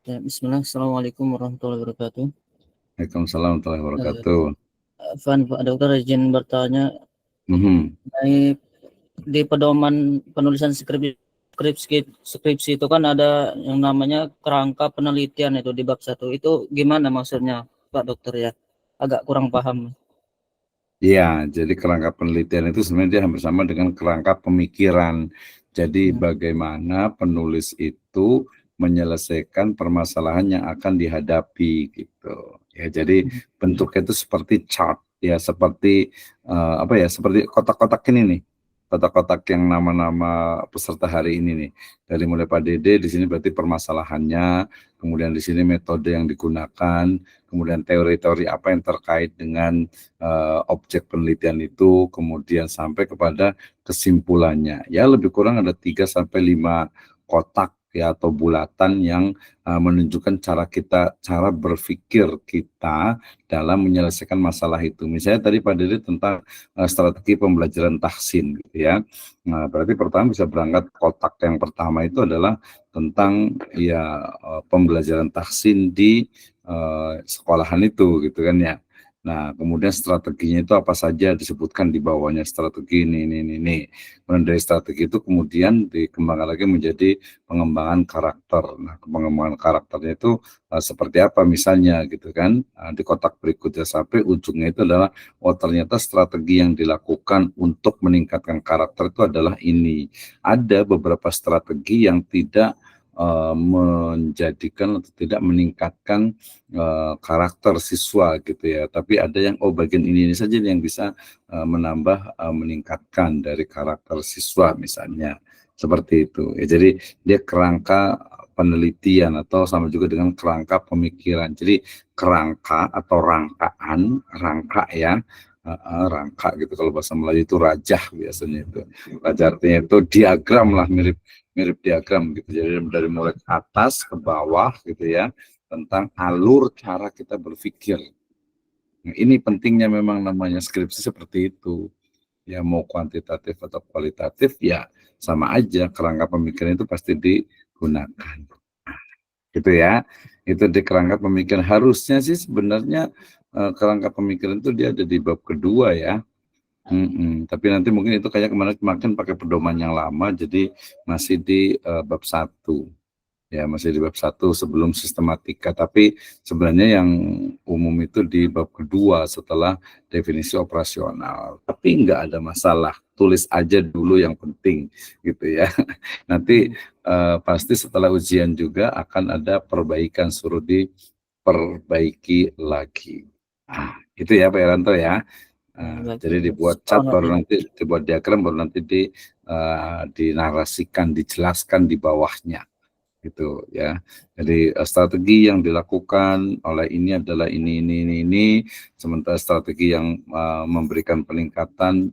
Ya, Bismillah. Assalamualaikum warahmatullahi wabarakatuh. Waalaikumsalam warahmatullahi wabarakatuh. Pak Dokter, izin bertanya. Di pedoman penulisan skripsi itu kan ada yang namanya kerangka penelitian itu di bab 1. Itu gimana maksudnya, Pak Dokter ya? Agak kurang paham. Iya, jadi kerangka penelitian itu sebenarnya dia hampir sama dengan kerangka pemikiran. Jadi bagaimana penulis itu menyelesaikan permasalahan yang akan dihadapi gitu. Ya, jadi bentuknya itu seperti chart ya, seperti seperti kotak-kotak ini nih. Kotak-kotak yang nama-nama peserta hari ini nih. Dari mulai Pak Dede di sini berarti permasalahannya, kemudian di sini metode yang digunakan, kemudian teori-teori apa yang terkait dengan objek penelitian itu, kemudian sampai kepada kesimpulannya. Ya lebih kurang ada 3 sampai 5 kotak ya atau bulatan yang menunjukkan cara berpikir kita dalam menyelesaikan masalah itu. Misalnya tadi Pak Dede tentang strategi pembelajaran tahsin gitu ya. Nah, berarti pertama bisa berangkat kotak yang pertama itu adalah tentang ya pembelajaran tahsin di sekolahan itu gitu kan ya. Nah, kemudian strateginya itu apa saja disebutkan di bawahnya, strategi ini. Kemudian dari strategi itu kemudian dikembangkan lagi menjadi pengembangan karakter. Nah, pengembangan karakternya itu seperti apa misalnya gitu kan. Di kotak berikutnya sampai ujungnya itu adalah ternyata strategi yang dilakukan untuk meningkatkan karakter itu adalah ini. Ada beberapa strategi yang tidak menjadikan atau tidak meningkatkan karakter siswa gitu ya, tapi ada yang bagian ini saja yang bisa menambah meningkatkan dari karakter siswa misalnya seperti itu ya. Jadi dia kerangka penelitian atau sama juga dengan kerangka pemikiran. Jadi kerangka atau rangka ya, rangka gitu kalau bahasa Melayu itu rajah biasanya itu. Rajah artinya itu diagram lah, mirip diagram gitu. Jadi dari mulai ke atas ke bawah gitu ya, tentang alur cara kita berpikir. Nah, ini pentingnya memang namanya skripsi seperti itu. Ya mau kuantitatif atau kualitatif ya sama aja, kerangka pemikiran itu pasti digunakan. Gitu ya. Itu di kerangka pemikiran. Harusnya sih sebenarnya kerangka pemikiran itu dia ada di bab kedua ya. Tapi nanti mungkin itu kayak kemarin pakai pedoman yang lama, jadi masih di bab 1. Ya, masih di bab 1 sebelum sistematika, tapi sebenarnya yang umum itu di bab kedua setelah definisi operasional. Tapi nggak ada masalah, tulis aja dulu yang penting gitu ya. Nanti pasti setelah ujian juga akan ada perbaikan, suruh diperbaiki lagi. Nah, itu ya Pak Eranto ya. Jadi dibuat cat, baru nanti dibuat diagram, baru nanti dinarasikan, dijelaskan di bawahnya gitu ya. Jadi strategi yang dilakukan oleh ini adalah ini, sementara strategi yang memberikan peningkatan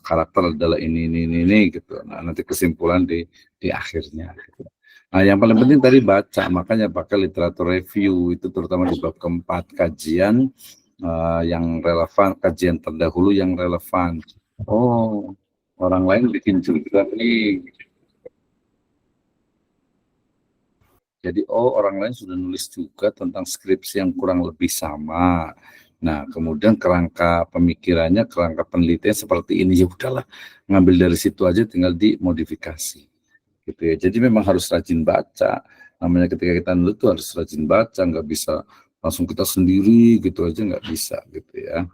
karakter adalah ini gitu. Nah, nanti kesimpulan di akhirnya. Gitu. Nah, yang paling penting tadi baca, makanya pakai literatur review itu terutama di bab keempat, kajian yang relevan, kajian terdahulu yang relevan. Oh, orang lain bikin juga nih. Jadi orang lain sudah nulis juga tentang skripsi yang kurang lebih sama. Nah, kemudian kerangka pemikirannya, kerangka penelitian seperti ini, ya udahlah, ngambil dari situ aja, tinggal dimodifikasi, gitu ya. Jadi memang harus rajin baca. Namanya ketika kita nulis tuh harus rajin baca, nggak bisa langsung kita sendiri gitu aja, nggak bisa gitu ya.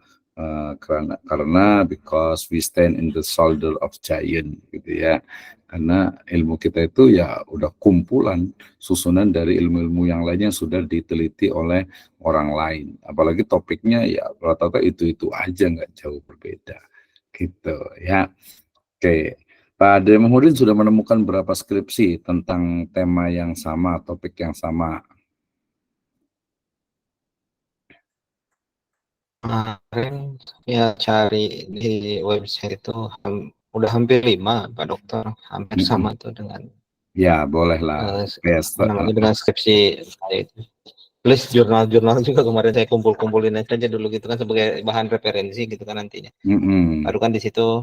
Karena because we stand in the shoulder of giant gitu ya. Karena ilmu kita itu ya udah kumpulan susunan dari ilmu-ilmu yang lain yang sudah diteliti oleh orang lain. Apalagi topiknya ya rata-rata itu aja, nggak jauh berbeda gitu ya. Oke, Pak Ade Mahmudin sudah menemukan berapa skripsi tentang tema yang sama, topik yang sama? Kemarin ya cari di website itu udah hampir 5 Pak Dokter, hampir sama tuh dengan Ya, bolehlah. dengan skripsi saya itu. Plus jurnal-jurnal juga kemarin saya kumpul-kumpulin aja dulu gitu kan sebagai bahan referensi gitu kan nantinya. Baru kan di situ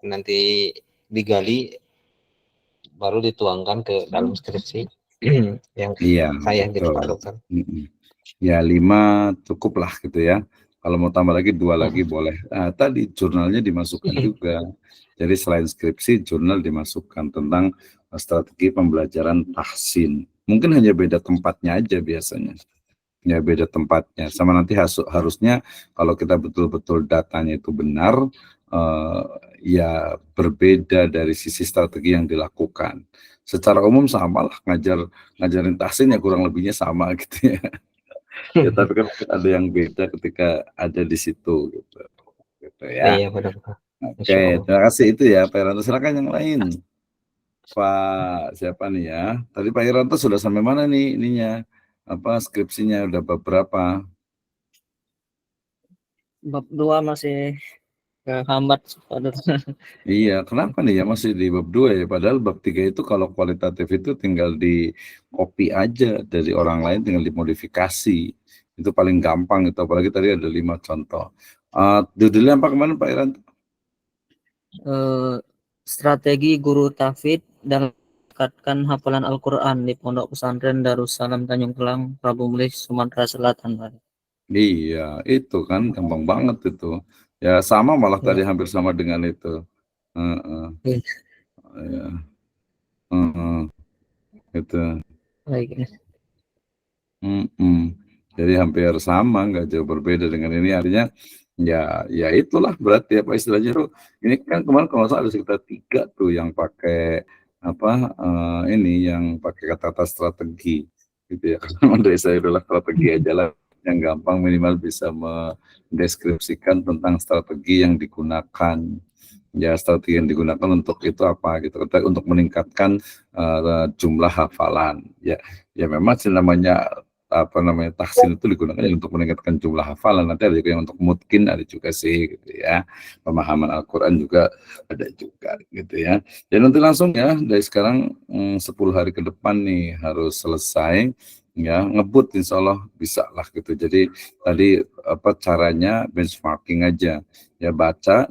nanti digali baru dituangkan ke dalam skripsi yang saya gitu Pak Dokter. Ya 5 cukup lah gitu ya. Kalau mau tambah lagi 2 lagi boleh. Tadi jurnalnya dimasukkan juga. Jadi selain skripsi, jurnal dimasukkan tentang strategi pembelajaran tahsin. Mungkin hanya beda tempatnya aja biasanya. Ya beda tempatnya. Sama nanti harusnya kalau kita betul-betul datanya itu benar, ya berbeda dari sisi strategi yang dilakukan. Secara umum sama lah, ngajarin tahsin ya kurang lebihnya sama gitu ya. Ya tapi kan ada yang beda ketika ada di situ gitu ya. Iya benar. Oke, terima kasih itu ya Pak Iranto. Silakan yang lain. Pak siapa nih ya? Tadi Pak Iranto sudah sampai mana nih ininya? Apa skripsinya udah beberapa? Bab 2 masih hambat Pak Dokter. Iya, kenapa nih ya masih di bab 2 ya? Padahal bab 3 itu kalau kualitatif itu tinggal di copy aja dari orang lain, tinggal dimodifikasi. Itu paling gampang itu, apalagi tadi ada 5 contoh. Judulnya apa kemarin Pak Iranto? Strategi guru tahfidz dalam meningkatkan hafalan Al-Quran di Pondok Pesantren Darussalam Tanjung Kelang, Prabu Mulih, Sumatera Selatan. Iya, itu kan gampang banget itu. Ya sama malah tadi hampir sama dengan itu. Ya. Itu. Baik. Jadi hampir sama, nggak jauh berbeda dengan ini. Artinya ya itulah berarti apa istilahnya tuh. Ini kan kemarin kalau salah ada sekitar 3 tuh yang pakai apa ini yang pakai kata-kata strategi gitu ya. Karena dari saya adalah strategi aja lah yang gampang, minimal bisa mendeskripsikan tentang strategi yang digunakan. Ya strategi yang digunakan untuk itu apa gitu, untuk meningkatkan jumlah hafalan. Ya memang sih namanya tahsin itu digunakan untuk meningkatkan jumlah hafalan. Nanti ada juga yang untuk mutkin, ada juga sih gitu ya. Pemahaman Al-Qur'an juga ada juga gitu ya. Jadi nanti langsung ya dari sekarang 10 hari ke depan nih harus selesai ya, ngebut insya Allah bisa lah gitu. Jadi tadi apa caranya benchmarking aja ya, baca 5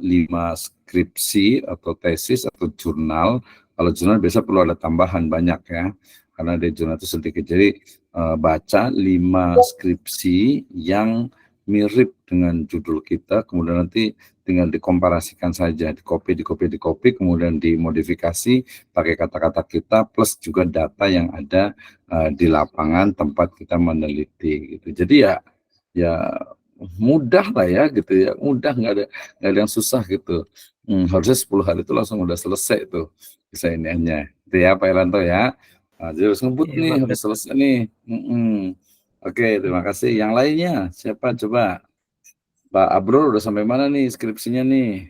skripsi atau tesis atau jurnal. Kalau jurnal biasa perlu ada tambahan banyak ya, karena di jurnal itu sedikit. Jadi baca 5 skripsi yang mirip dengan judul kita, kemudian nanti tinggal dikomparasikan saja, di copy, kemudian dimodifikasi pakai kata-kata kita plus juga data yang ada di lapangan tempat kita meneliti gitu. Jadi ya mudah lah ya gitu ya, mudah, nggak ada yang susah gitu. Harusnya 10 hari itu langsung udah selesai tuh desainnya itu ya Pak Iranto ya. Jadi harus ngebut nih, harus selesai nih. Oke, terima kasih. Yang lainnya siapa coba? Pak Abrol udah sampai mana nih skripsinya nih?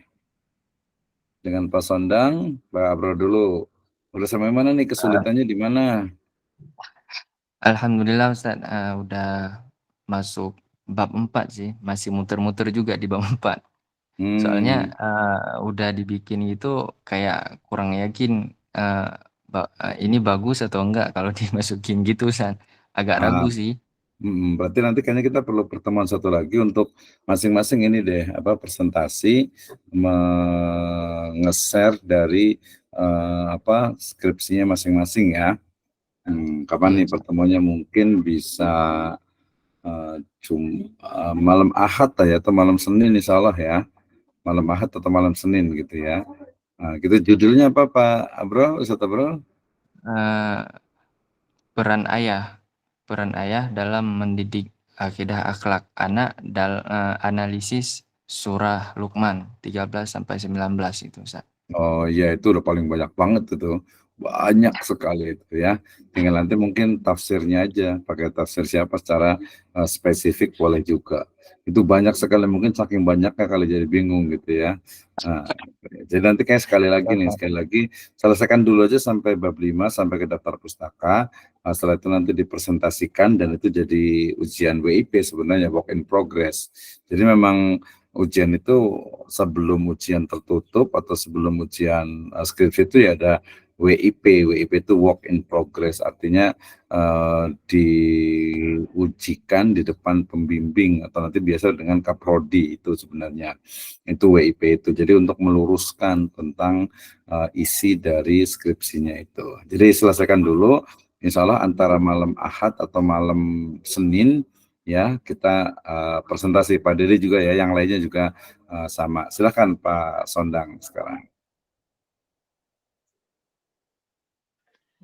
Dengan Pak Sondang, Pak Abrol dulu. Udah sampai mana nih, kesulitannya di mana? Alhamdulillah Ustaz, udah masuk bab 4 sih, masih muter-muter juga di bab 4. Soalnya udah dibikin itu kayak kurang yakin ini bagus atau enggak kalau dimasukin gitu Ustaz. Agak ragu sih. Berarti nanti kayaknya kita perlu pertemuan satu lagi untuk masing-masing ini deh, apa presentasi nge-share dari apa skripsinya masing-masing ya. Kapan Iya, nih pertemuannya? Mungkin bisa malam Ahad ya, atau malam Senin insya Allah ya. Malam Ahad atau malam Senin gitu ya. Nah, gitu judulnya apa Pak Bro, Ustaz Bro? Peran ayah dalam mendidik akidah akhlak anak analisis surah Luqman 13-19 itu, Ustaz. Oh iya, itu udah paling banyak banget itu. Banyak sekali itu ya. Tinggal nanti mungkin tafsirnya aja, pakai tafsir siapa secara spesifik boleh juga. Itu banyak sekali, mungkin saking banyaknya kali jadi bingung gitu ya. Nah, jadi nanti kayak sekali lagi selesaikan dulu aja sampai bab 5 sampai ke daftar pustaka. Setelah itu nanti dipresentasikan dan itu jadi ujian WIP sebenarnya, work in progress. Jadi memang ujian itu sebelum ujian tertutup atau sebelum ujian skripsi itu ya ada WIP. WIP itu work in progress, artinya diujikan di depan pembimbing atau nanti biasa dengan kaprodi, itu sebenarnya itu WIP itu. Jadi untuk meluruskan tentang isi dari skripsinya itu. Jadi selesaikan dulu, insya Allah antara malam Ahad atau malam Senin ya kita presentasi. Pak Dede juga ya, yang lainnya juga sama. Silakan Pak Sondang sekarang.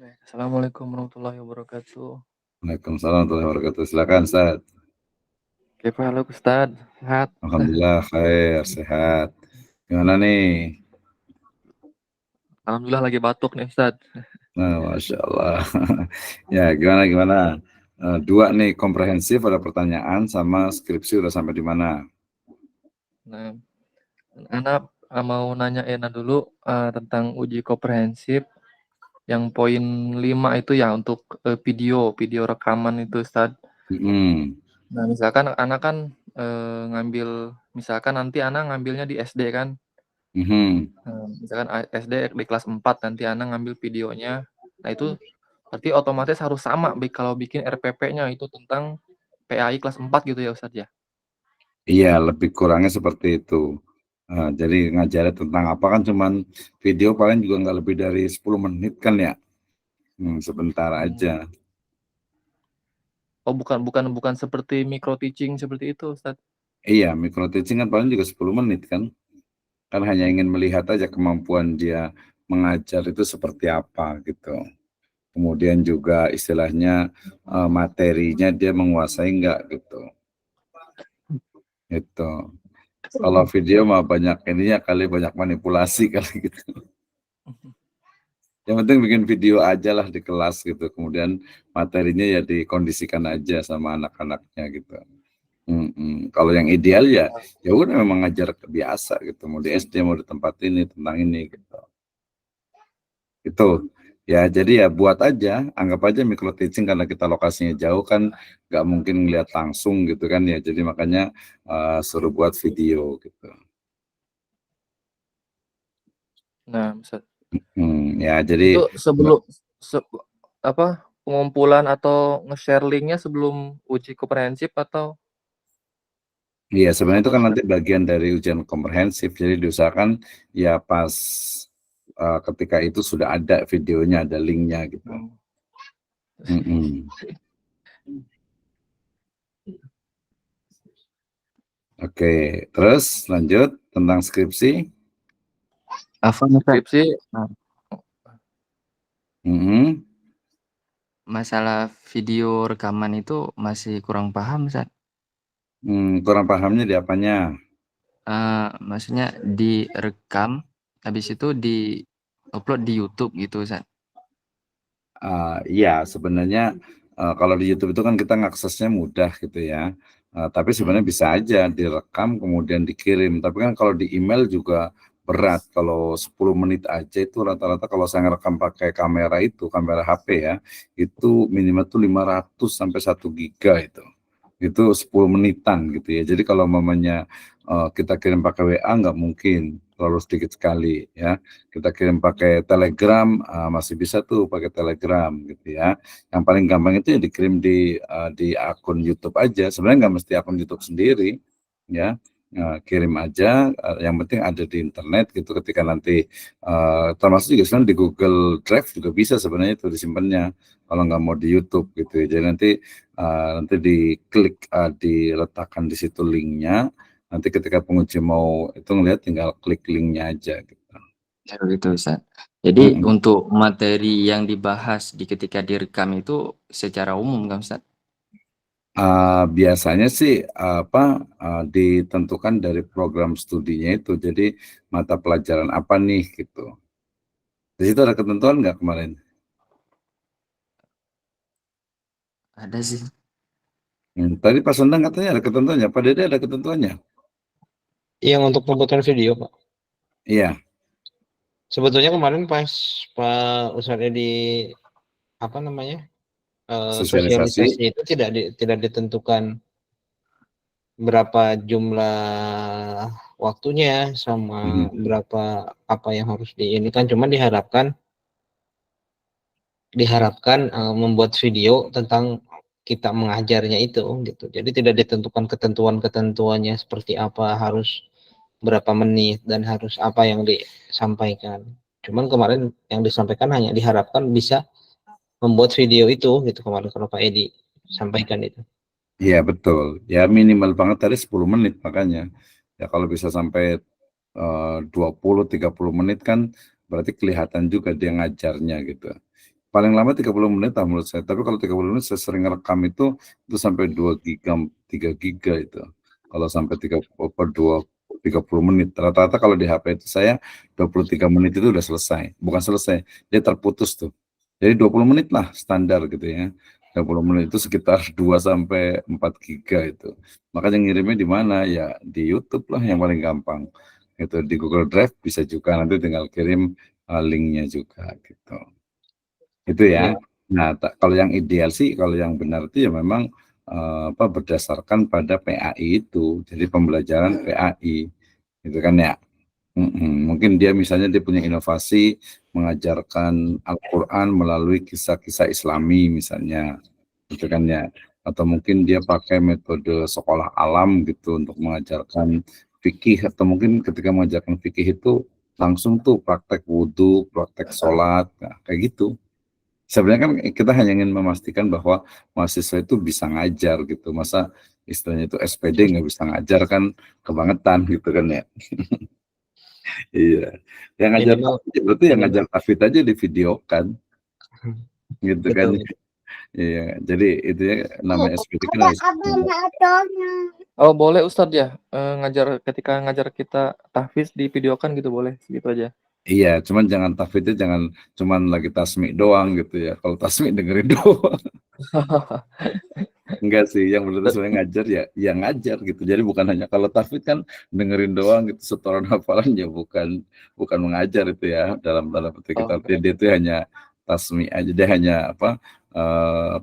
Assalamualaikum warahmatullahi wabarakatuh. Waalaikumsalam warahmatullahi wabarakatuh. Silakan Ustaz. Oke, halo Ustaz, sehat? Alhamdulillah khair, sehat. Gimana nih? Alhamdulillah lagi batuk nih Ustaz. Nah, Masya Allah. Ya, gimana? Dua nih, komprehensif ada pertanyaan, sama skripsi udah sampai di mana? Nah, Anak mau nanyain dulu tentang uji komprehensif yang poin 5 itu ya, untuk video rekaman itu Ustaz. Nah, misalkan anak kan misalkan nanti anak ngambilnya di SD kan. Misalkan SD di kelas 4, nanti anak ngambil videonya. Nah, itu berarti otomatis harus sama kalau bikin RPP-nya itu tentang PAI kelas 4 gitu ya Ustaz ya? Iya, lebih kurangnya seperti itu. Jadi ngajarin tentang apa kan, cuman video paling juga nggak lebih dari 10 menit kan ya. Sebentar aja. Oh, bukan seperti micro teaching seperti itu, Ustaz? Iya, micro teaching kan paling juga 10 menit kan. Kan hanya ingin melihat aja kemampuan dia mengajar itu seperti apa gitu. Kemudian juga istilahnya materinya dia menguasai enggak gitu. Gitu. Kalau video mah banyak ininya kali, banyak manipulasi kali gitu. Yang penting bikin video aja lah di kelas gitu. Kemudian materinya ya dikondisikan aja sama anak-anaknya gitu. Kalau yang ideal ya udah memang ngajar biasa gitu. Mau di SD, mau di tempat ini, tentang ini gitu. Itu ya, jadi ya buat aja, anggap aja micro teaching karena kita lokasinya jauh kan, nggak mungkin ngeliat langsung gitu kan ya. Jadi makanya suruh buat video gitu. Nah, Ustaz. Ya jadi Itu sebelum pengumpulan atau nge-share linknya sebelum uji komprehensif atau? Iya, sebenarnya itu kan nanti bagian dari ujian komprehensif. Jadi diusahakan ya pas ketika itu sudah ada videonya, ada linknya gitu. Oke, terus lanjut tentang skripsi. Skripsi. Masalah video rekaman itu masih kurang paham, Ustaz. Kurang pahamnya di apanya? Maksudnya direkam, habis itu di-upload di YouTube gitu, Ustaz. Iya, sebenarnya kalau di YouTube itu kan kita ngaksesnya mudah gitu ya. Tapi sebenarnya bisa aja direkam kemudian dikirim. Tapi kan kalau di email juga berat. Kalau 10 menit aja itu rata-rata kalau saya ngerekam pakai kamera HP ya, itu minimal tuh 500 sampai 1 giga itu. Itu 10 menitan gitu ya. Jadi kalau mamanya kita kirim pakai WA nggak mungkin, terlalu sedikit sekali ya. Kita kirim pakai Telegram masih bisa tuh pakai Telegram gitu ya. Yang paling gampang itu ya dikirim di akun YouTube aja. Sebenarnya nggak mesti akun YouTube sendiri ya. kirim aja, yang penting ada di internet gitu. Ketika nanti termasuk juga sekarang di Google Drive juga bisa sebenarnya itu disimpannya, kalau nggak mau di YouTube gitu ya. Jadi nanti diklik, diletakkan di situ linknya, nanti ketika penguji mau itu ngelihat tinggal klik linknya aja gitu. Ya begitu Ustaz. Jadi untuk materi yang dibahas ketika direkam itu secara umum kan Ustaz? Biasanya sih ditentukan dari program studinya itu. Jadi mata pelajaran apa nih gitu. Di situ ada ketentuan nggak kemarin? Ada sih. Tadi Pak Sondang katanya ada ketentuannya. Pak Dede ada ketentuannya? Yang untuk pembuatan video, Pak. Iya. Sebetulnya kemarin pas Pak Ustadz Edi apa namanya Sosialisasi. sosialisasi itu tidak ditentukan berapa jumlah waktunya sama berapa apa yang harus di ini kan, cuma diharapkan membuat video tentang kita mengajarnya itu gitu. Jadi tidak ditentukan ketentuan-ketentuannya seperti apa, harus berapa menit dan harus apa yang disampaikan. Cuman kemarin yang disampaikan hanya diharapkan bisa membuat video itu gitu kemarin kalau Pak Edi sampaikan itu. Iya betul. Ya minimal banget tadi 10 menit makanya. Ya kalau bisa sampai 20-30 menit kan berarti kelihatan juga dia ngajarnya gitu. Paling lama 30 menit lah menurut saya. Tapi kalau 30 menit saya sering rekam itu sampai 2 giga, 3 giga itu. Kalau sampai 30 menit. Rata-rata kalau di HP itu saya 23 menit itu udah selesai. Bukan selesai, dia terputus tuh. Jadi 20 menit lah standar gitu ya. 20 menit itu sekitar 2 sampai 4 giga itu. Makanya ngirimnya di mana? Ya di YouTube lah yang paling gampang. Itu di Google Drive bisa juga, nanti tinggal kirim linknya juga gitu. Itu ya. Nah, kalau yang ideal sih, kalau yang benar itu ya memang berdasarkan pada PAI itu. Jadi pembelajaran PAI. Gitu kan ya. Mungkin dia misalnya dia punya inovasi mengajarkan Al-Quran melalui kisah-kisah Islami misalnya, gitu kan ya. Atau mungkin dia pakai metode sekolah alam gitu untuk mengajarkan fikih, atau mungkin ketika mengajarkan fikih itu langsung tuh praktek wudhu, praktek sholat, nah, kayak gitu. Sebenarnya kan kita hanya ingin memastikan bahwa mahasiswa itu bisa ngajar gitu. Masa istilahnya itu SPD nggak bisa ngajar kan kebangetan gitu kan ya. Iya, yang ngajar Minimal berarti yang ngajar tafid aja di video kan, gitu kan. betul. Iya, jadi itu ya namanya SPD kan harus. Oh boleh Ustadz ya, ngajar ketika ngajar kita tahfiz di videokan gitu boleh, gitu aja. Iya, cuman jangan tafidnya jangan cuman lagi tasmi doang gitu ya. Kalau tasmi dengerin doang. Enggak sih, yang benar sebenarnya ngajar ya ngajar gitu. Jadi bukan hanya kalau tafid kan dengerin doang gitu, setoran hafalan ya bukan mengajar itu ya dalam petik kita. Dia itu hanya tasmi aja, dia hanya apa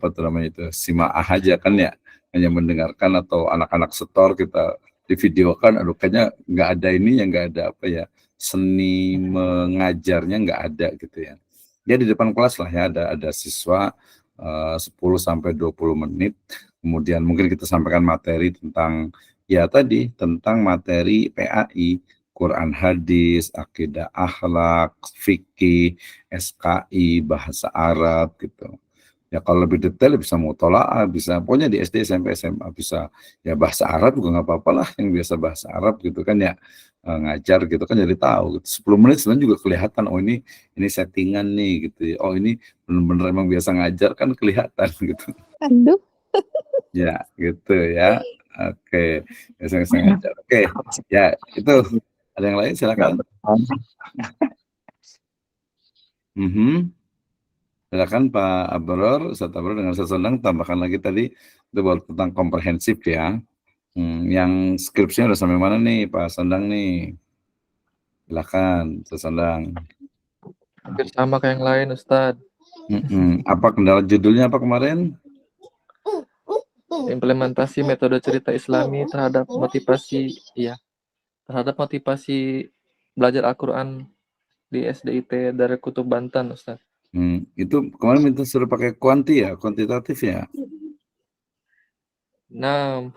tuh namanya itu simaah aja kan ya, hanya mendengarkan, atau anak-anak setor kita di videokan, aduh kayaknya nggak ada ini yang nggak ada apa ya, seni mengajarnya nggak ada gitu ya. Dia di depan kelas lah ya, ada siswa 10 sampai 20 menit. Kemudian mungkin kita sampaikan materi tentang ya tadi, tentang materi PAI, Quran hadis, akidah akhlak, fikih, SKI, bahasa Arab gitu. Ya kalau lebih detail bisa mutolaah, bisa pokoknya di SD, SMP, SMA bisa. Ya bahasa Arab juga nggak apa-apa lah, yang biasa bahasa Arab gitu kan ya, ngajar gitu kan jadi tahu gitu. 10 menit sebenarnya juga kelihatan, oh ini settingan nih gitu ya. Oh ini benar-benar emang biasa ngajar kan kelihatan gitu. Aduh. Ya gitu ya. Oke, biasa ngajar. Oke, ya itu ada yang lain silakan. Silakan Pak Abror, Ustaz Abror dengan Ustaz Sondang tambahkan lagi tadi itu baru tentang komprehensif ya. Yang skripsinya udah sampai mana nih Pak Sondang nih? Silakan Ustaz Sondang. Hampir sama kayak yang lain Ustadz. Apa kendala judulnya apa kemarin? Implementasi metode cerita Islami terhadap motivasi belajar Al-Quran di SDIT Darul Kutub Banten Ustadz. Itu kemarin minta suruh pakai kuantitatif ya? Nah,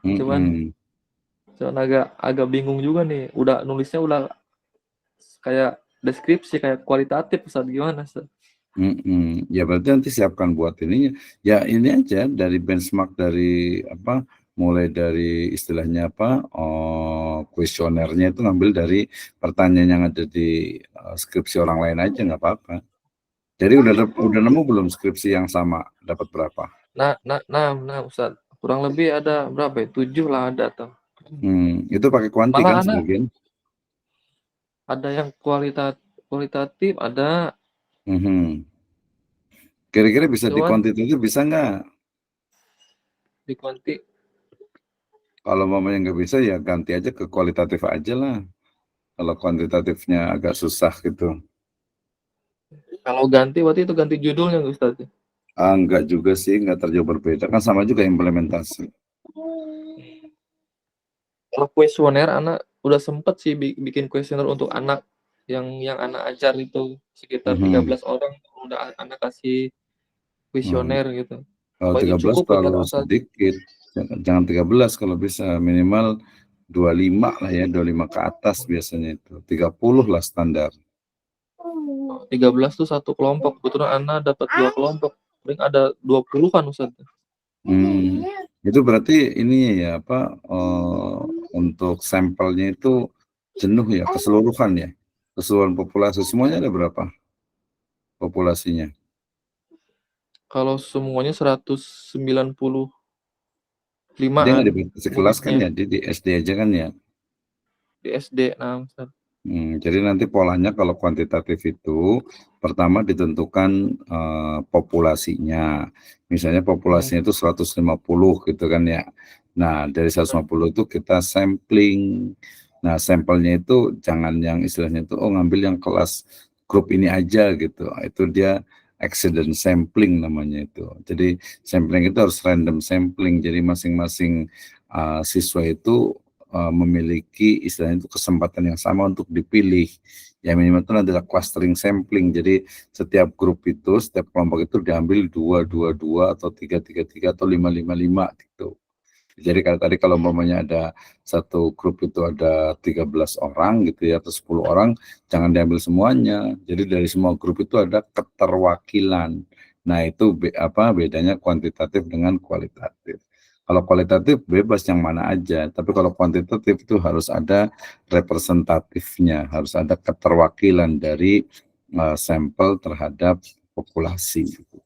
Cuman Cuman agak bingung juga nih. Udah nulisnya udah kayak deskripsi, kayak kualitatif, Ustaz. Gimana, Ustaz? Ya berarti nanti siapkan buat ininya. Ya ini aja dari benchmark dari apa, mulai dari istilahnya apa, kuesionernya itu ngambil dari pertanyaan yang ada di skripsi orang lain aja, nggak apa-apa. Jadi udah nemu belum skripsi yang sama, dapat berapa? Nah, Ustaz. Kurang lebih ada berapa ya? 7 lah ada tuh. Itu pakai kuanti Malah kan ada sebagian? ada yang kualitatif, ada Kira-kira bisa di cuman kuantitatif bisa nggak? di kuanti. Kalau mamanya nggak bisa ya ganti aja ke kualitatif aja lah. Kalau kuantitatifnya agak susah gitu. Kalau ganti berarti itu ganti judulnya, Ustaz. Enggak juga sih, nggak terjauh berbeda. Kan sama juga implementasi. Kalau kuesioner, anak udah sempet sih bikin kuesioner untuk anak yang anak ajar itu sekitar 13 orang, udah anak kasih kuesioner gitu. Kalau Apa ini 13 cukup buat terlalu Ustaz? sedikit. Jangan 13 kalau bisa, minimal 25 lah ya, 25 ke atas biasanya itu. 30 lah standar. 13 tuh satu kelompok. Kebetulan anak dapat 2 kelompok. Paling ada 20-an, Ustaz. Itu berarti ini ya apa, untuk sampelnya itu jenuh ya, keseluruhan ya, keseluruhan populasi semuanya ada berapa populasinya? Kalau semuanya 195 Dia nggak an dibatasi kelas kan muridnya ya, di SD aja kan ya. di SD. Nah, Ustaz. Jadi nanti polanya kalau kuantitatif itu pertama ditentukan populasinya. Misalnya populasinya itu 150 gitu kan ya. Nah, dari 150 itu kita sampling. Nah, sampelnya itu jangan yang istilahnya itu ngambil yang kelas grup ini aja gitu. Itu dia accident sampling namanya itu. Jadi sampling itu harus random sampling. Jadi masing-masing siswa itu memiliki istilahnya itu kesempatan yang sama untuk dipilih. Ya minimal itu adalah clustering sampling. Jadi setiap grup itu, setiap kelompok itu diambil 2, 2, 2 atau 3, 3, 3 atau 5, 5, 5 gitu. Jadi kalau umpamanya ada satu grup itu ada 13 orang gitu ya, atau 10 orang, jangan diambil semuanya. Jadi dari semua grup itu ada keterwakilan. Nah, itu bedanya kuantitatif dengan kualitatif. Kalau kualitatif bebas yang mana aja, tapi kalau kuantitatif itu harus ada representatifnya, harus ada keterwakilan dari sampel terhadap populasi gitu.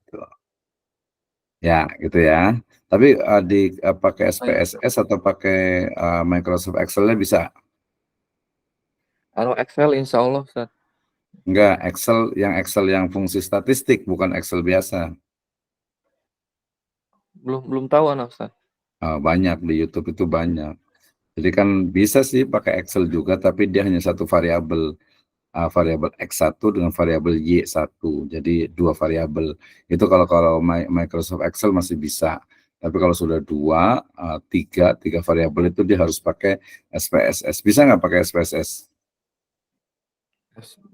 Ya, gitu ya. Tapi pakai SPSS atau pakai Microsoft Excel-nya bisa? Kalau Excel insya Allah, Ustaz. Enggak, Excel yang fungsi statistik, bukan Excel biasa. Belum tahu anak, Ustaz. Banyak di YouTube itu banyak. Jadi kan bisa sih pakai Excel juga, tapi dia hanya satu variabel. Variabel X1 dengan variabel Y1. Jadi 2 variabel. Itu kalau Microsoft Excel masih bisa. Tapi kalau sudah 2, 3 variabel itu dia harus pakai SPSS. Bisa nggak pakai SPSS?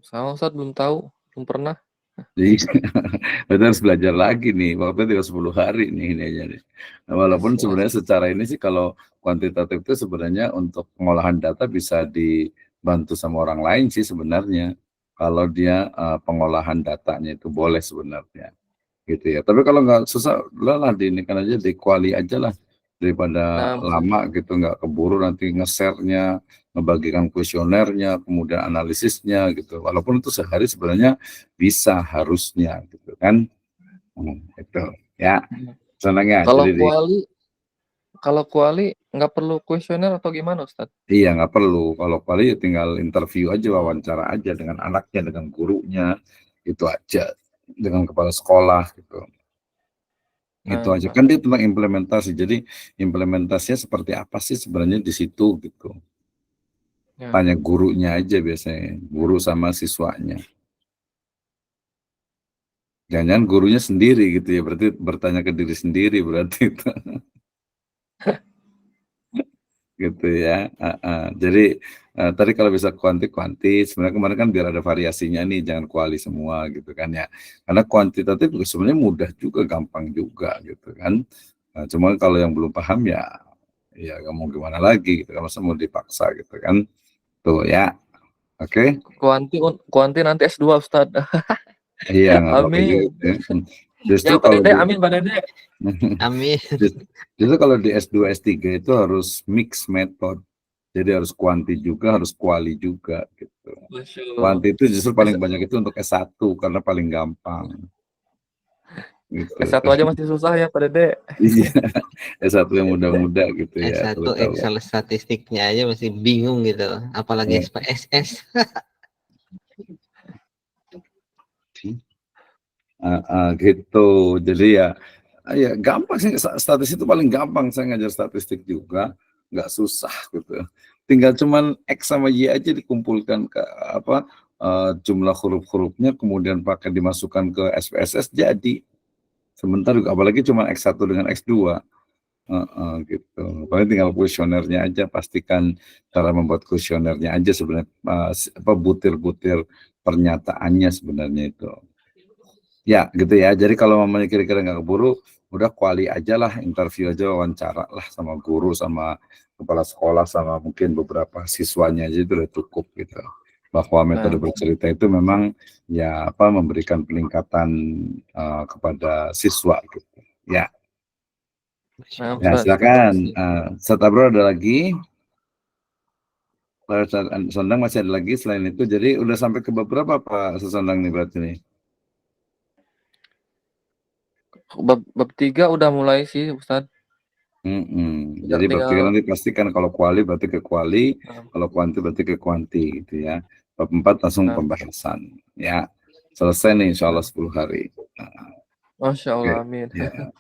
Sama, Ustaz, belum tahu, belum pernah. Jadi kita harus belajar lagi nih, waktu 10 hari nih ini aja nih. Nah, walaupun sebenarnya secara ini sih kalau kuantitatif itu sebenarnya untuk pengolahan data bisa dibantu sama orang lain sih sebenarnya. Kalau dia pengolahan datanya itu boleh sebenarnya, gitu ya. Tapi kalau nggak susah, lah diinikan aja, di kuali aja lah daripada lama gitu, nggak keburu nanti nge-share-nya, ngebagikan kuesionernya, kemudian analisisnya gitu. Walaupun itu sehari sebenarnya bisa harusnya gitu kan. Itu ya. Senangnya. Kalau kuali nggak perlu kuesioner atau gimana, Ustaz? Iya, nggak perlu. Kalau kuali tinggal interview aja, wawancara aja dengan anaknya, dengan gurunya, itu aja, dengan kepala sekolah gitu. Itu aja kan dia tentang implementasi. Jadi implementasinya seperti apa sih sebenarnya di situ gitu. Tanya gurunya aja biasanya, guru sama siswanya. Jangan gurunya sendiri gitu ya, berarti bertanya ke diri sendiri berarti itu. Gitu ya. Jadi tadi kalau bisa kuanti, sebenarnya kemarin kan biar ada variasinya nih, jangan kuali semua gitu kan ya. Karena kuantitatif sebenarnya mudah juga, gampang juga gitu kan. Cuma kalau yang belum paham ya ya nggak mau gimana lagi gitu, masa mau dipaksa gitu kan, tuh ya. Oke. Kuanti nanti S2 Ustaz. Iya, nggak apa-apa Amin. juga ya. Justru Ya Pak kalau Dede, di, amin Pak Dede. Amin. justru kalau di S2 S3 itu harus mix method. Jadi harus kuanti juga, harus kuali juga gitu. Masya Allah. Kuanti itu justru paling banyak itu untuk S1 karena paling gampang. Gitu. S1 aja masih susah ya Pak Dede. Iya, S1 yang muda-muda gitu ya. S1 terutama. Excel statistiknya aja masih bingung gitu, apalagi SPSS. Gitu. Jadi ya gampang sih, statistik itu paling gampang. Saya ngajar statistik juga, nggak susah gitu. Tinggal cuman X sama Y aja dikumpulkan ke jumlah huruf-hurufnya, kemudian pakai dimasukkan ke SPSS jadi. Sebentar juga, apalagi cuma X1 dengan X2. Gitu. Paling tinggal kuesionernya aja, pastikan cara membuat kuesionernya aja sebenarnya, butir-butir pernyataannya sebenarnya itu. Ya, gitu ya. Jadi kalau mamanya kira-kira nggak keburu, udah kuali aja lah, interview aja, wawancara lah sama guru, sama kepala sekolah, sama mungkin beberapa siswanya aja, itu udah cukup gitu. Bahwa metode bercerita itu memang ya memberikan peningkatan kepada siswa gitu. Ya. Ya, silakan. Setabro ada lagi? Sondang masih ada lagi selain itu. Jadi udah sampai ke beberapa Pak Sesondang nih berarti nih? Bab 3 udah mulai sih Ustaz. Jadi bab 3 nanti pastikan, kalau kuali berarti ke kuali, kalau kuanti berarti ke kuanti gitu ya. Bab 4 langsung pembahasan. Ya, selesai nih insya Allah 10 hari. Masya Allah, amin. Ya,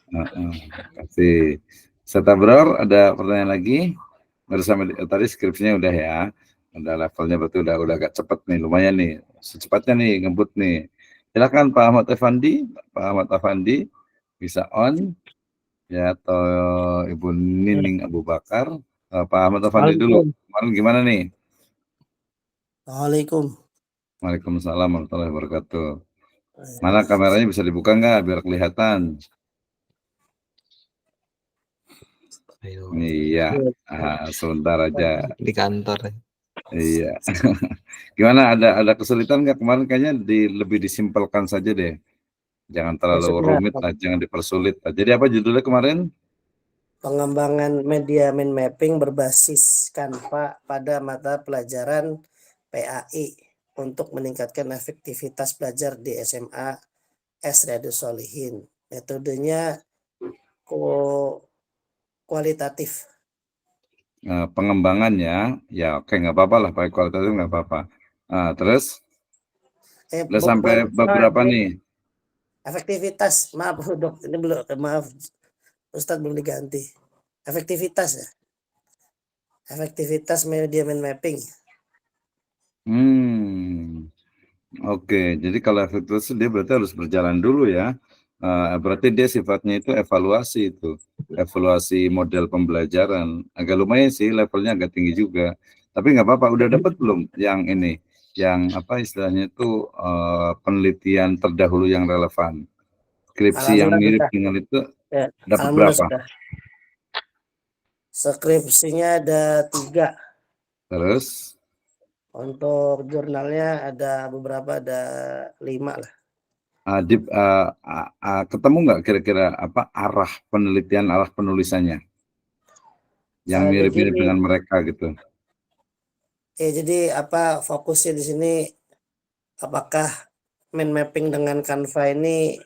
kasih. Setabro ada pertanyaan lagi? Baru sampai tadi skripsinya udah ya. Udah levelnya berarti udah agak cepet nih, lumayan nih. Secepatnya nih ngebut nih. Silakan Pak Ahmad Effendi. Pak Ahmad Effendi bisa on ya, atau Ibu Nining Abu Bakar. Pak Ahmad Effendi dulu. Kemarin gimana nih? Waalaikumsalam warahmatullahi wabarakatuh. Mana kameranya, bisa dibuka nggak biar kelihatan? Iya, sebentar aja. Di kantor. Iya. Gimana, ada kesulitan nggak kemarin? Kayaknya lebih disimpelkan saja deh. Jangan terlalu rumit lah, jangan dipersulit lah. Jadi apa judulnya kemarin? Pengembangan media mind mapping berbasis Canva pada mata pelajaran PAI untuk meningkatkan efektivitas belajar di SMA S Riyadus Shalihin. Metodenya kualitatif. Pengembangannya, ya oke, nggak apa-apa lah, pakai kualitatif nggak apa-apa. Terus, udah sampai beberapa nih? Efektivitas, maaf Dok, ini belum, maaf Ustadz belum diganti. Efektivitas ya. Efektivitas media mind mapping. Oke, jadi kalau efektivitas dia berarti harus berjalan dulu ya. Berarti dia sifatnya itu evaluasi itu. Evaluasi model pembelajaran. Agak lumayan sih, levelnya agak tinggi juga. Tapi nggak apa-apa, udah dapat belum yang ini? Yang apa istilahnya itu penelitian terdahulu yang relevan. Skripsi yang mirip dengan itu ya, dapat berapa? Skripsinya ada 3. Terus? Untuk jurnalnya ada beberapa, ada 5 lah. Ketemu nggak kira-kira apa arah penelitian, arah penulisannya yang mirip-mirip dengan mereka gitu? Jadi apa fokusnya di sini? Apakah mind mapping dengan Canva ini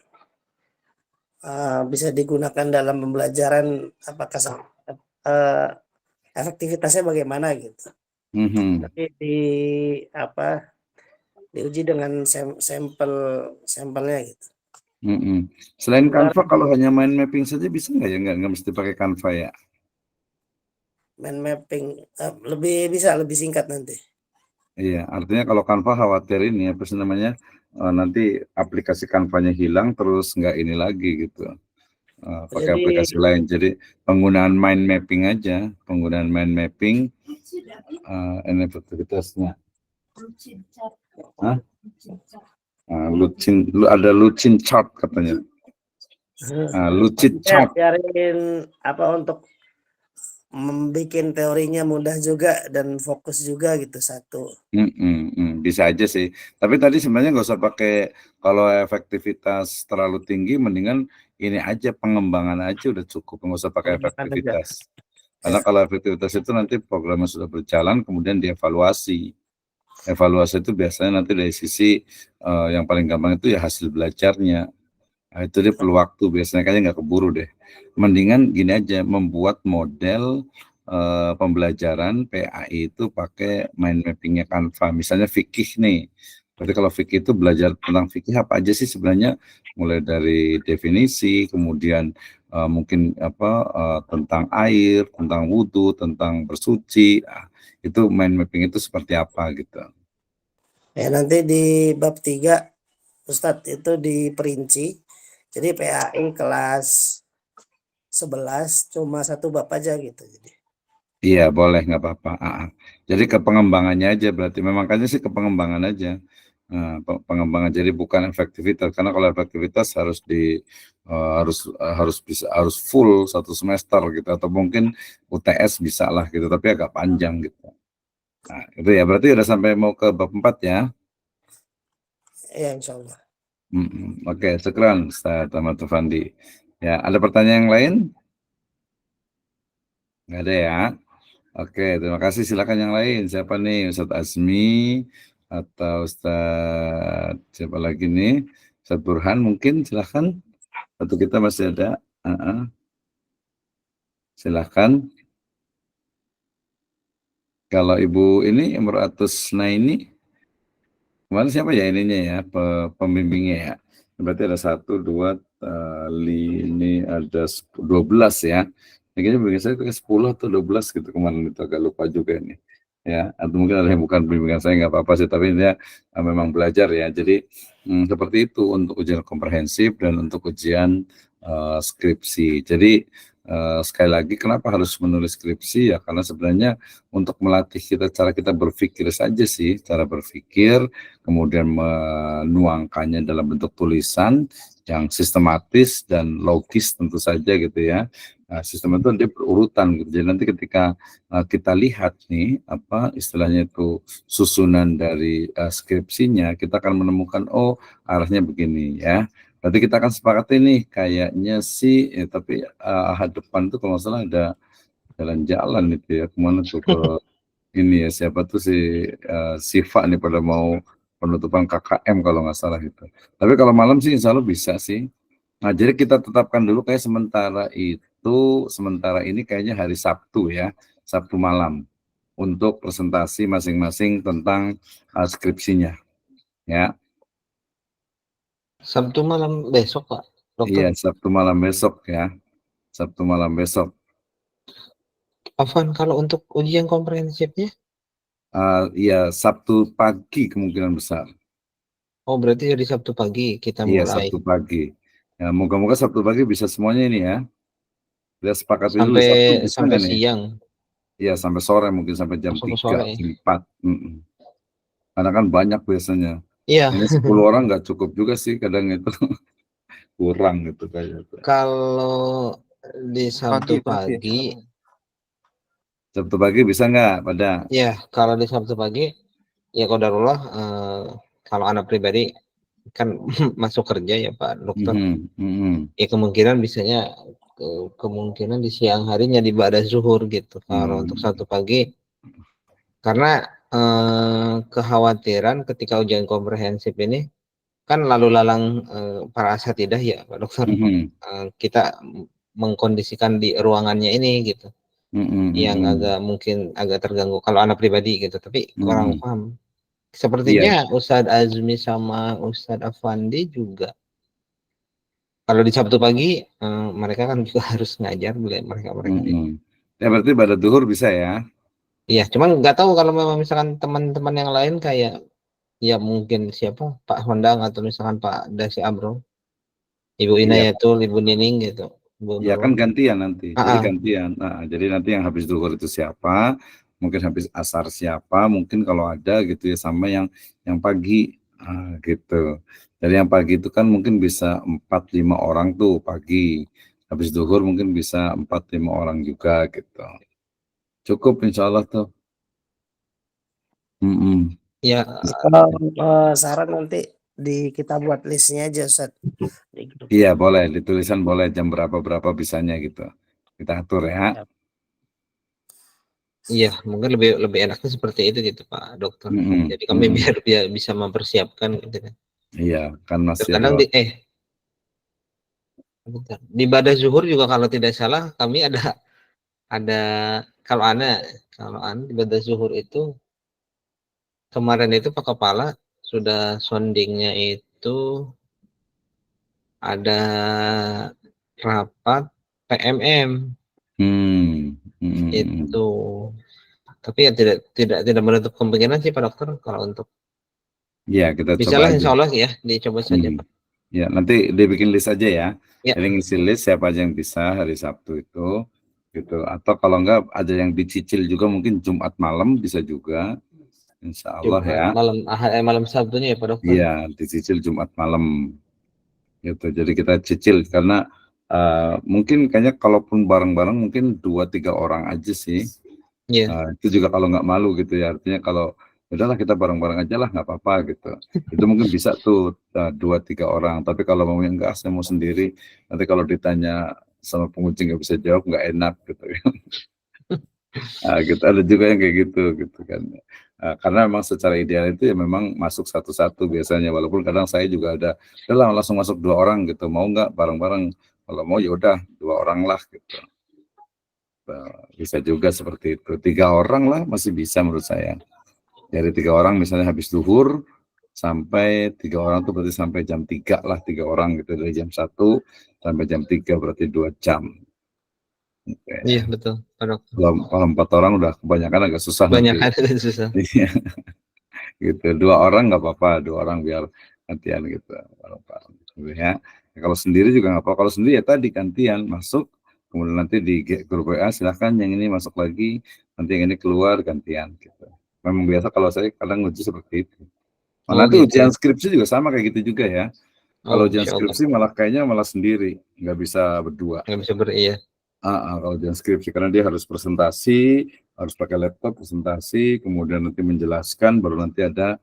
bisa digunakan dalam pembelajaran? Apakah efektivitasnya bagaimana gitu? Tapi diuji dengan sampelnya gitu. Selain Canva, kalau hanya mind mapping saja bisa nggak ya? Nggak mesti pakai Canva ya? Mind mapping lebih singkat nanti. Iya, artinya kalau Canva khawatirin ya, apa namanya, nanti aplikasi Canva-nya hilang terus nggak ini lagi gitu. Pakai aplikasi lain. Jadi penggunaan mind mapping aja, penggunaan mind mapping efektivitasnya. Ada Lucin chart katanya. Lucid chart. Cariin apa untuk membikin teorinya mudah juga dan fokus juga gitu satu. Bisa aja sih. Tapi tadi sebenarnya nggak usah pakai, kalau efektivitas terlalu tinggi, mendingan ini aja, pengembangan aja udah cukup, nggak usah pakai Pengembangan aja. efektivitas. Ya. Karena kalau efektivitas itu nanti programnya sudah berjalan, kemudian dievaluasi. Evaluasi itu biasanya nanti dari sisi yang paling gampang itu ya hasil belajarnya. Nah, itu dia perlu waktu, biasanya kayaknya nggak keburu deh. Mendingan gini aja, membuat model pembelajaran PAI itu pakai mind mappingnya Canva. Misalnya fikih nih. Berarti kalau fikih itu belajar tentang fikih apa aja sih sebenarnya, mulai dari definisi, kemudian mungkin tentang air, tentang wudhu, tentang bersuci. Itu mind mapping itu seperti apa gitu. Ya nanti di bab 3 Ustadz itu diperinci. Jadi PAI kelas 11 cuma satu bab aja gitu. Jadi. Iya, boleh, nggak apa-apa. Jadi ke pengembangannya aja, berarti memang kan sih ke pengembangan aja. Pengembangan, jadi bukan efektivitas, karena kalau efektivitas harus full satu semester gitu, atau mungkin UTS bisa lah gitu, tapi agak panjang gitu. Nah, itu ya, berarti udah sampai mau ke bab 4 ya. Ya, insya Allah. Oke, syukran Ustaz Ahmad Fandi. Ya, ada pertanyaan yang lain? Nggak ada ya. Oke, terima kasih. Silakan yang lain. Siapa nih? Ustadz Azmi atau Ustadz siapa lagi nih? Ustadz Burhan mungkin, silakan. Atau kita masih ada? Silakan. Kalau Ibu ini Imratus Naini, kemarin siapa ya ininya ya, pembimbingnya ya? Berarti ada 1, 2, ini ada 12 ya. Kayaknya bimbingan saya itu 10 atau 12 gitu kemarin, itu agak lupa juga ini. Ya, atau mungkin ada yang bukan bimbingan saya, nggak apa-apa sih, tapi dia memang belajar ya. Jadi seperti itu untuk ujian komprehensif dan untuk ujian skripsi. Jadi sekali lagi, kenapa harus menulis skripsi ya? Karena sebenarnya untuk melatih cara kita berpikir saja sih, cara berpikir, kemudian menuangkannya dalam bentuk tulisan yang sistematis dan logis tentu saja gitu ya. Nah, sistem itu nanti berurutan gitu. Jadi nanti ketika kita lihat nih apa istilahnya itu susunan dari skripsinya, kita akan menemukan arahnya begini ya. Berarti kita akan sepakat ini kayaknya sih tapi ahad depan itu kalau nggak salah ada jalan-jalan itu ya, kemana tuh ke ini ya, siapa tuh si Siva nih pada mau penutupan KKM kalau nggak salah gitu. Tapi kalau malam sih insya Allah bisa sih. Nah, jadi kita tetapkan dulu kayak sementara ini kayaknya hari Sabtu ya, Sabtu malam untuk presentasi masing-masing tentang skripsinya ya. Sabtu malam besok, Pak Iya, Dokter. Sabtu malam besok ya. Sabtu malam besok. Afwan, kalau untuk ujian komprehensifnya? Iya, Sabtu pagi kemungkinan besar. Oh, berarti dari Sabtu pagi kita Iya, mulai. Sabtu pagi. Ya, moga-moga Sabtu pagi bisa semuanya ini ya. Kita sepakati dulu Sampai Sabtu bisa sampai nggak nih? siang. Iya, sampai sore, mungkin sampai jam Sampai 3, sore. jam 4. Karena kan banyak biasanya. Iya. Ini 10 orang nggak cukup juga sih kadang itu. Kurang gitu kayaknya. Kalau di Sabtu pagi. Sabtu pagi bisa nggak pada? Ya, kalau di Sabtu pagi, ya qadarullah kalau anak pribadi kan masuk kerja ya Pak Dokter. Ya kemungkinan bisanya kemungkinan di siang harinya di ba'da zuhur gitu. Kalau untuk Sabtu pagi, karena kekhawatiran ketika ujian komprehensif ini kan lalu lalang para asatidah ya Pak Dokter. Kita mengkondisikan di ruangannya ini gitu. Yang agak terganggu kalau anak pribadi gitu, tapi kurang paham. Sepertinya Ustadz Azmi sama Ustadz Afandi juga kalau di Sabtu pagi mereka kan juga harus ngajar mereka. Ya berarti pada duhur bisa ya? Iya, cuman nggak tahu kalau memang misalkan teman-teman yang lain kayak ya mungkin siapa Pak Hondang atau misalkan Pak Dasi Abro, Ibu Inayatul, Ibu Nining gitu. Ya kan gantian nanti, jadi gantian. Nah, jadi nanti yang habis duhur itu siapa, mungkin habis asar siapa, mungkin kalau ada gitu ya, sama yang pagi gitu. Jadi yang pagi itu kan mungkin bisa 4-5 orang tuh pagi, habis duhur mungkin bisa 4-5 orang juga gitu. Cukup insya Allah tuh. Ya, Kalau saran nanti kita buat listnya aja, Ustaz. Iya boleh, ditulisan boleh jam berapa bisanya gitu. Kita atur ya. iya, mungkin lebih enaknya seperti itu gitu Pak Dokter. Jadi kami biar bisa mempersiapkan gitu kan. Iya, kan masih Terkadang ada. Di ibadah zuhur juga kalau tidak salah kami ada kalau ana di ibadah zuhur itu kemarin itu Pak Kepala sudah soundingnya itu ada rapat PMM itu, tapi ya tidak menutup kemungkinan sih Pak Dokter kalau untuk ya kita bisa coba lah aja. insya Allah ya dicoba saja Pak. Ya nanti dibikin list aja ya. Ya. Jadi ngisi list siapa aja yang bisa hari Sabtu itu gitu, atau kalau enggak ada yang dicicil juga mungkin Jumat malam bisa juga, insya Allah ya. Malam Sabtunya ya Pak Dokter. Iya, dicicil Jumat malam gitu. Jadi kita cicil karena mungkin kayaknya kalaupun bareng-bareng mungkin 2-3 orang aja sih. Itu juga kalau nggak malu gitu ya, artinya kalau udahlah kita bareng-bareng aja lah nggak apa-apa gitu. Itu mungkin bisa tuh 2-3 orang. Tapi kalau mau enggak, saya mau sendiri. Nanti kalau ditanya sama pengunjung nggak bisa jawab, nggak enak gitu kan. Gitu ada juga yang kayak gitu kan. Karena memang secara ideal itu ya memang masuk satu-satu biasanya. Walaupun kadang saya juga ada, udahlah langsung masuk 2 orang gitu. Mau nggak bareng-bareng? Kalau mau ya udah 2 orang lah gitu. Bisa juga seperti itu. 3 orang lah masih bisa menurut saya. Dari 3 orang misalnya habis zuhur sampai 3 orang itu berarti sampai jam 3 lah 3 orang gitu, dari jam 1 sampai jam 3 berarti 2 jam. Iya betul Pak Dokter. Kalau 4 orang udah kebanyakan agak susah. Banyak kan susah. Iya. Gitu. 2 orang nggak apa-apa, 2 orang biar gantian gitu. Ya. Kalau sendiri juga nggak apa-apa. Kalau sendiri ya tadi gantian masuk, kemudian nanti di grup WA silahkan yang ini masuk lagi, nanti yang ini keluar gantian gitu. Memang biasa kalau saya kadang uji seperti itu. Nanti gitu. ujian skripsi juga sama kayak gitu juga ya. Kalau ujian Insya Allah. skripsi kayaknya malah sendiri, nggak bisa berdua. Nggak bisa iya. Kalau ujian skripsi karena dia harus presentasi, harus pakai laptop presentasi, kemudian nanti menjelaskan, baru nanti ada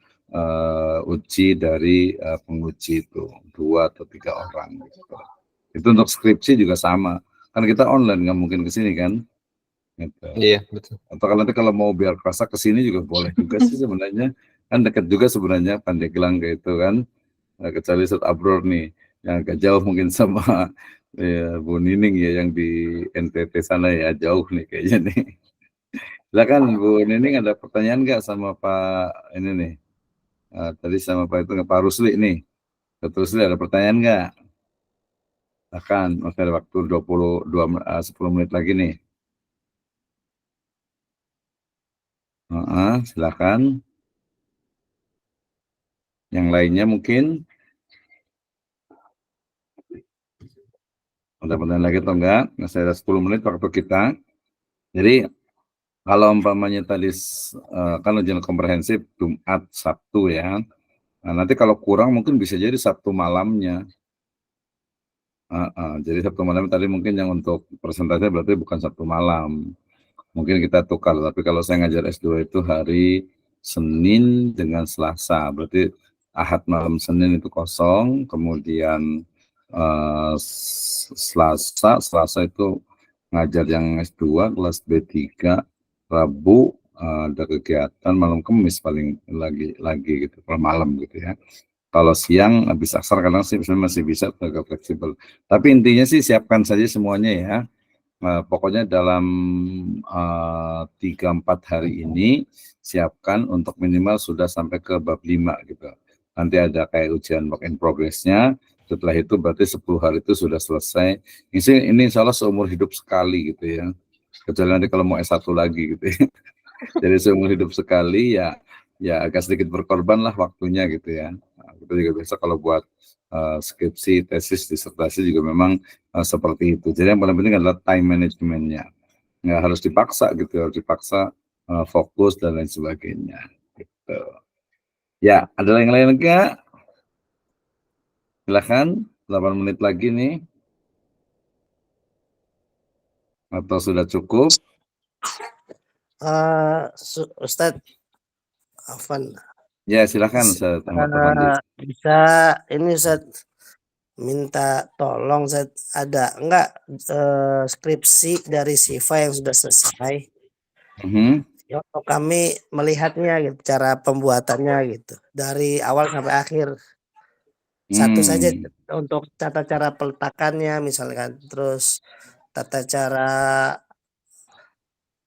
uji dari penguji itu 2 atau 3 orang gitu. Itu untuk skripsi juga sama, kan kita online nggak mungkin ke sini kan. Gitu. Iya betul. Atau kalau mau biar kerasa ke sini juga boleh juga sih sebenarnya, kan dekat juga sebenarnya Pandeglang kayak itu kan. Kecuali Ustaz Abror nih yang agak jauh mungkin sama ya, Bu Nining ya yang di NTT sana ya, jauh nih kayaknya nih. Silakan Bu Nining, ada pertanyaan nggak sama Pak ini nih? Tadi sama Pak Rusli nih. Pak Rusli ada pertanyaan nggak? Silakan, masih ada waktu 10 menit lagi nih. Silakan. Yang lainnya mungkin ada pertanyaan lagi atau enggak? Masih ada 10 menit waktu kita. Jadi kalau umpamanya tadi kan ujian komprehensif Jumat, Sabtu ya. Nah, nanti kalau kurang mungkin bisa jadi Sabtu malamnya. Jadi Sabtu malam tadi mungkin yang untuk presentasinya berarti bukan Sabtu malam. Mungkin kita tukar, tapi kalau saya ngajar S2 itu hari Senin dengan Selasa. Berarti Ahad malam Senin itu kosong, kemudian Selasa itu ngajar yang S2 kelas B3, Rabu ada kegiatan, malam Kamis paling lagi gitu, per malam gitu ya. Kalau siang habis asar kadang sih masih bisa, agak fleksibel. Tapi intinya sih siapkan saja semuanya ya. Pokoknya dalam 3-4 hari ini siapkan untuk minimal sudah sampai ke bab 5 gitu. Nanti ada kayak ujian work in progress-nya. Setelah itu berarti 10 hari itu sudah selesai. Ini insya Allah seumur hidup sekali gitu ya. Kecuali nanti kalau mau S1 lagi gitu ya. Jadi seumur hidup sekali ya agak sedikit berkorban lah waktunya gitu ya. Kita juga biasa kalau buat skripsi, tesis, disertasi juga memang seperti itu. Jadi yang paling penting adalah time management-nya. Nggak harus dipaksa gitu, harus dipaksa fokus dan lain sebagainya. Gitu. Ya, ada yang lain enggak? Silahkan, 8 menit lagi nih. Atau sudah cukup? Ustadz Afan. Ya, silakan Ustaz Ahmad Afandi. Bisa ini Ustadz minta tolong Ustadz, ada enggak skripsi dari Siva yang sudah selesai? Ya, untuk kami melihatnya gitu, cara pembuatannya gitu dari awal sampai akhir. Satu saja untuk tata cara peletakannya misalkan, terus tata cara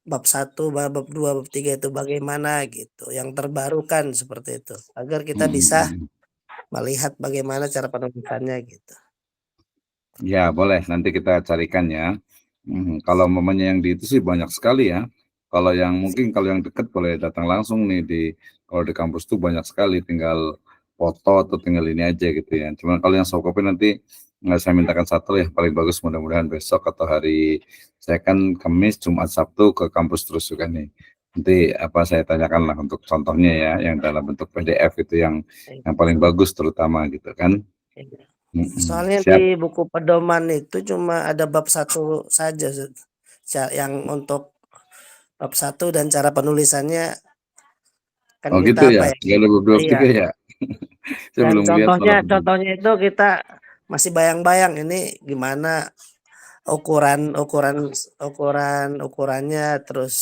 bab 1, bab 2, bab 3 itu bagaimana gitu. Yang terbaru kan seperti itu. Agar kita bisa melihat bagaimana cara penulisannya gitu. Ya, boleh. Nanti kita carikan ya. Kalau mamanya yang di itu sih banyak sekali ya. Kalau yang mungkin kalau yang dekat boleh datang langsung nih kalau di kampus tuh banyak sekali, tinggal foto atau tinggal ini aja gitu ya. Cuman kalau yang soft copy nanti nggak saya mintakan satu ya, paling bagus mudah-mudahan besok atau hari saya kan Kamis, Jumat, Sabtu ke kampus terus juga nih. Nanti saya tanyakan lah untuk contohnya ya, yang dalam bentuk PDF itu yang paling bagus terutama gitu kan. Soalnya di buku pedoman itu cuma ada bab 1 saja yang untuk bab 1 dan cara penulisannya kan Oh kita gitu ya, nggak ada bab 3 ya. Saya dan belum lihat contohnya itu kita masih bayang-bayang ini gimana ukurannya, terus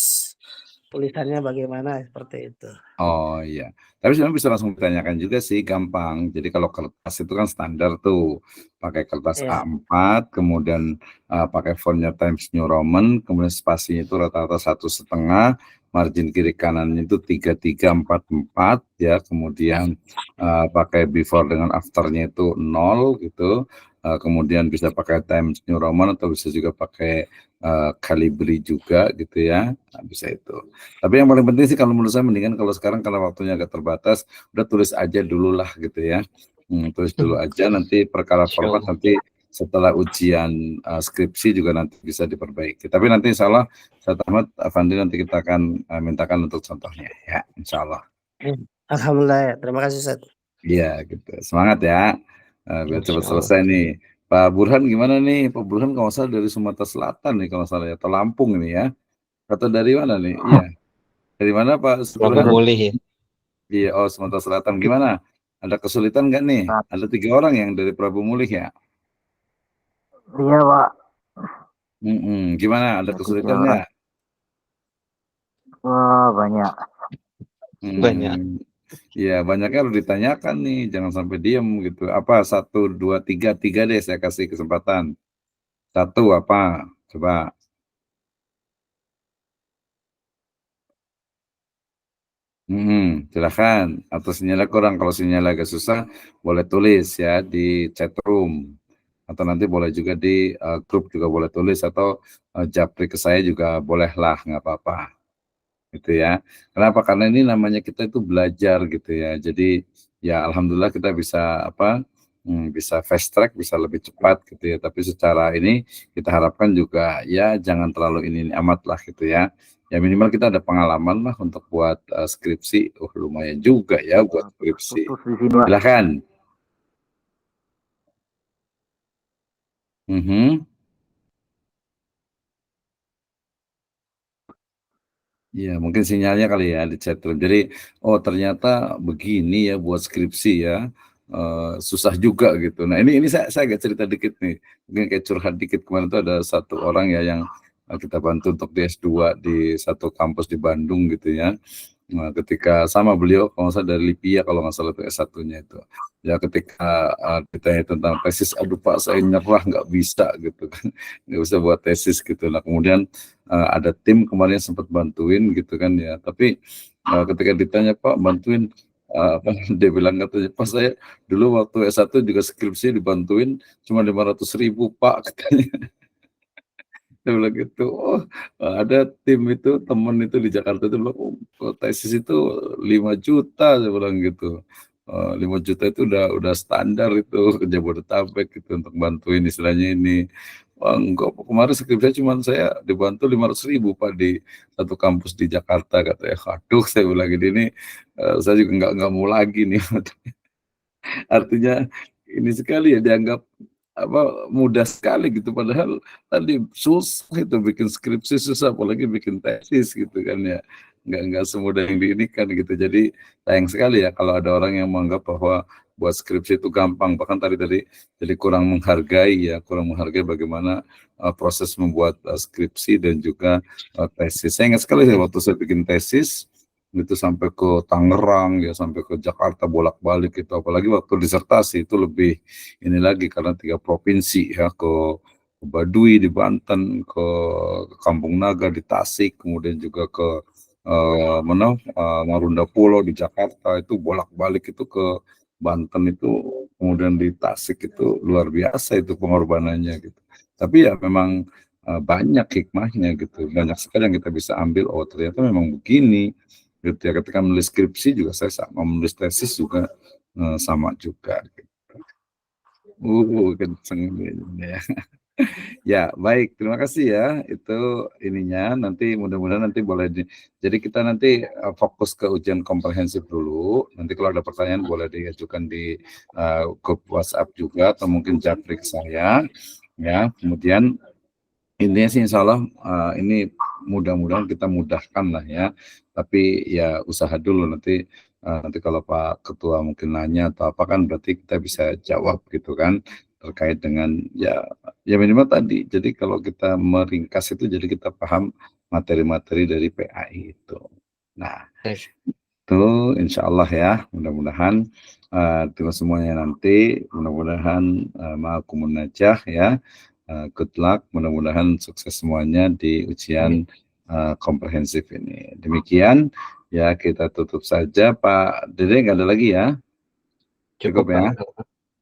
tulisannya bagaimana seperti itu. Oh iya, tapi sebenarnya bisa langsung ditanyakan juga sih, gampang. Jadi kalau kertas itu kan standar tuh, pakai kertas A4, kemudian pakai fontnya Times New Roman, kemudian spasinya itu rata-rata 1,5, margin kiri kanannya itu 3,3,4,4 ya, kemudian pakai before dengan afternya itu 0 gitu, kemudian bisa pakai Times New Roman atau bisa juga pakai Calibri juga gitu ya, bisa itu. Tapi yang paling penting sih kalau menurut saya mendingan kalau sekarang karena waktunya agak terbatas, udah tulis aja dulu lah gitu ya. Tulis dulu aja, nanti perkara format nanti setelah ujian skripsi juga nanti bisa diperbaiki. Tapi nanti insya Allah Ustaz Ahmad Afandi nanti kita akan mintakan untuk contohnya ya, insya Allah. Alhamdulillah ya, terima kasih Ustaz. Iya gitu, semangat ya, biar cepat selesai nih. Pak Burhan gimana nih? Pak Burhan kalau salah dari Sumatera Selatan nih kalau salah ya, atau Lampung ini ya, atau dari mana nih? Iya, dari mana Pak Burhan? Boleh ya. Iya, Sumatera Selatan. Gimana? Ada kesulitan nggak nih? Ada 3 orang yang dari Prabu Mulih ya? Iya, Pak. Gimana? Ada kesulitan nggak? Wah, banyak. Banyak. Iya, banyaknya harus ditanyakan nih. Jangan sampai diem gitu. Apa? 1, 2, 3. 3 deh saya kasih kesempatan. 1 apa? Coba. Silakan. Atau sinyalnya kurang. Kalau sinyalnya agak susah, boleh tulis ya di chat room. Atau nanti boleh juga di grup juga boleh tulis, atau japri ke saya juga bolehlah, nggak apa-apa gitu ya. Kenapa? Karena ini namanya kita itu belajar gitu ya. Jadi ya alhamdulillah kita bisa bisa fast track, bisa lebih cepat gitu ya. Tapi secara ini kita harapkan juga ya jangan terlalu ini amat lah gitu ya. Ya minimal kita ada pengalaman lah untuk buat skripsi. Lumayan juga ya buat skripsi. Silakan. Ya, mungkin sinyalnya kali ya di chat room. Jadi, ternyata begini ya buat skripsi ya, susah juga gitu. Nah, ini saya agak cerita dikit nih, mungkin kayak curhat dikit. Kemarin tuh ada satu orang ya yang kita bantu untuk di S2 di satu kampus di Bandung gitu ya. Nah, ketika sama beliau kalau nggak salah dari Libya kalau nggak salah itu S1-nya itu. Ya ketika ditanya tentang tesis, aduh Pak saya nyerah nggak bisa gitu kan, nggak bisa buat tesis gitu. Nah kemudian ada tim kemarin sempat bantuin gitu kan ya. Tapi ketika ditanya Pak bantuin dia bilang katanya Pak saya dulu waktu S1 juga skripsi dibantuin cuma 500.000 Pak katanya. Saya bilang gitu, ada tim itu, temen itu di Jakarta itu bilang, tesis itu 5 juta, saya bilang gitu. 5 juta itu udah standar itu ke Jabodetabek gitu untuk bantuin istilahnya ini. Wah, enggak, kemarin skripsi cuma saya dibantu 500.000 Pak di satu kampus di Jakarta katanya. Aduh, saya bilang gini, saya juga nggak mau lagi nih. Artinya ini sekali ya dianggap mudah sekali gitu, padahal tadi susah itu bikin skripsi, susah apalagi bikin tesis gitu kan ya, nggak semudah yang diinikan gitu. Jadi sayang sekali ya kalau ada orang yang menganggap bahwa buat skripsi itu gampang, bahkan tadi jadi kurang menghargai bagaimana proses membuat skripsi dan juga tesis. Saya ingat sekali waktu saya bikin tesis itu sampai ke Tangerang ya, sampai ke Jakarta bolak-balik itu, apalagi waktu disertasi itu lebih ini lagi karena 3 provinsi ya, ke Baduy di Banten, ke Kampung Naga di Tasik, kemudian juga ke Marunda Pulau di Jakarta, itu bolak-balik itu ke Banten itu, kemudian di Tasik itu luar biasa itu pengorbanannya gitu. Tapi ya memang banyak hikmahnya gitu, banyak sekali yang kita bisa ambil, oh ternyata memang begini gitu ya. Ketika menulis skripsi juga saya sama, menulis tesis juga sama juga gitu. Kenceng ya. Ya, baik, terima kasih ya. Itu ininya, nanti mudah-mudahan nanti boleh jadi kita nanti fokus ke ujian komprehensif dulu. Nanti kalau ada pertanyaan boleh diajukan di grup WhatsApp juga atau mungkin japri ke saya. Ya, kemudian intinya sih insya Allah ini mudah-mudahan kita mudahkan lah ya, tapi ya usaha dulu nanti kalau Pak Ketua mungkin nanya atau apa kan berarti kita bisa jawab gitu kan, terkait dengan ya minimal tadi. Jadi kalau kita meringkas itu jadi kita paham materi-materi dari PAI itu. Nah itu insya Allah ya, mudah-mudahan terima semuanya nanti, mudah-mudahan ma'akumun najah ya. Good luck, mudah-mudahan sukses semuanya di ujian komprehensif ini. Demikian ya, kita tutup saja. Pak Dede, nggak ada lagi ya? Cukup ya?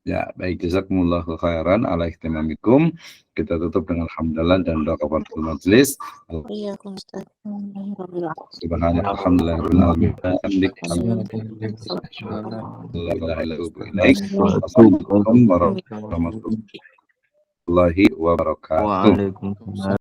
Ya, baik, jazakumullahu khairan ala ihtimamikum. Kita tutup dengan hamdalah dan doa kafaratul majelis. Iya, Ustaz. Subhanallah, alhamdulillah, Assalamualaikum warahmatullahi wabarakatuh. Waalaikumsalam.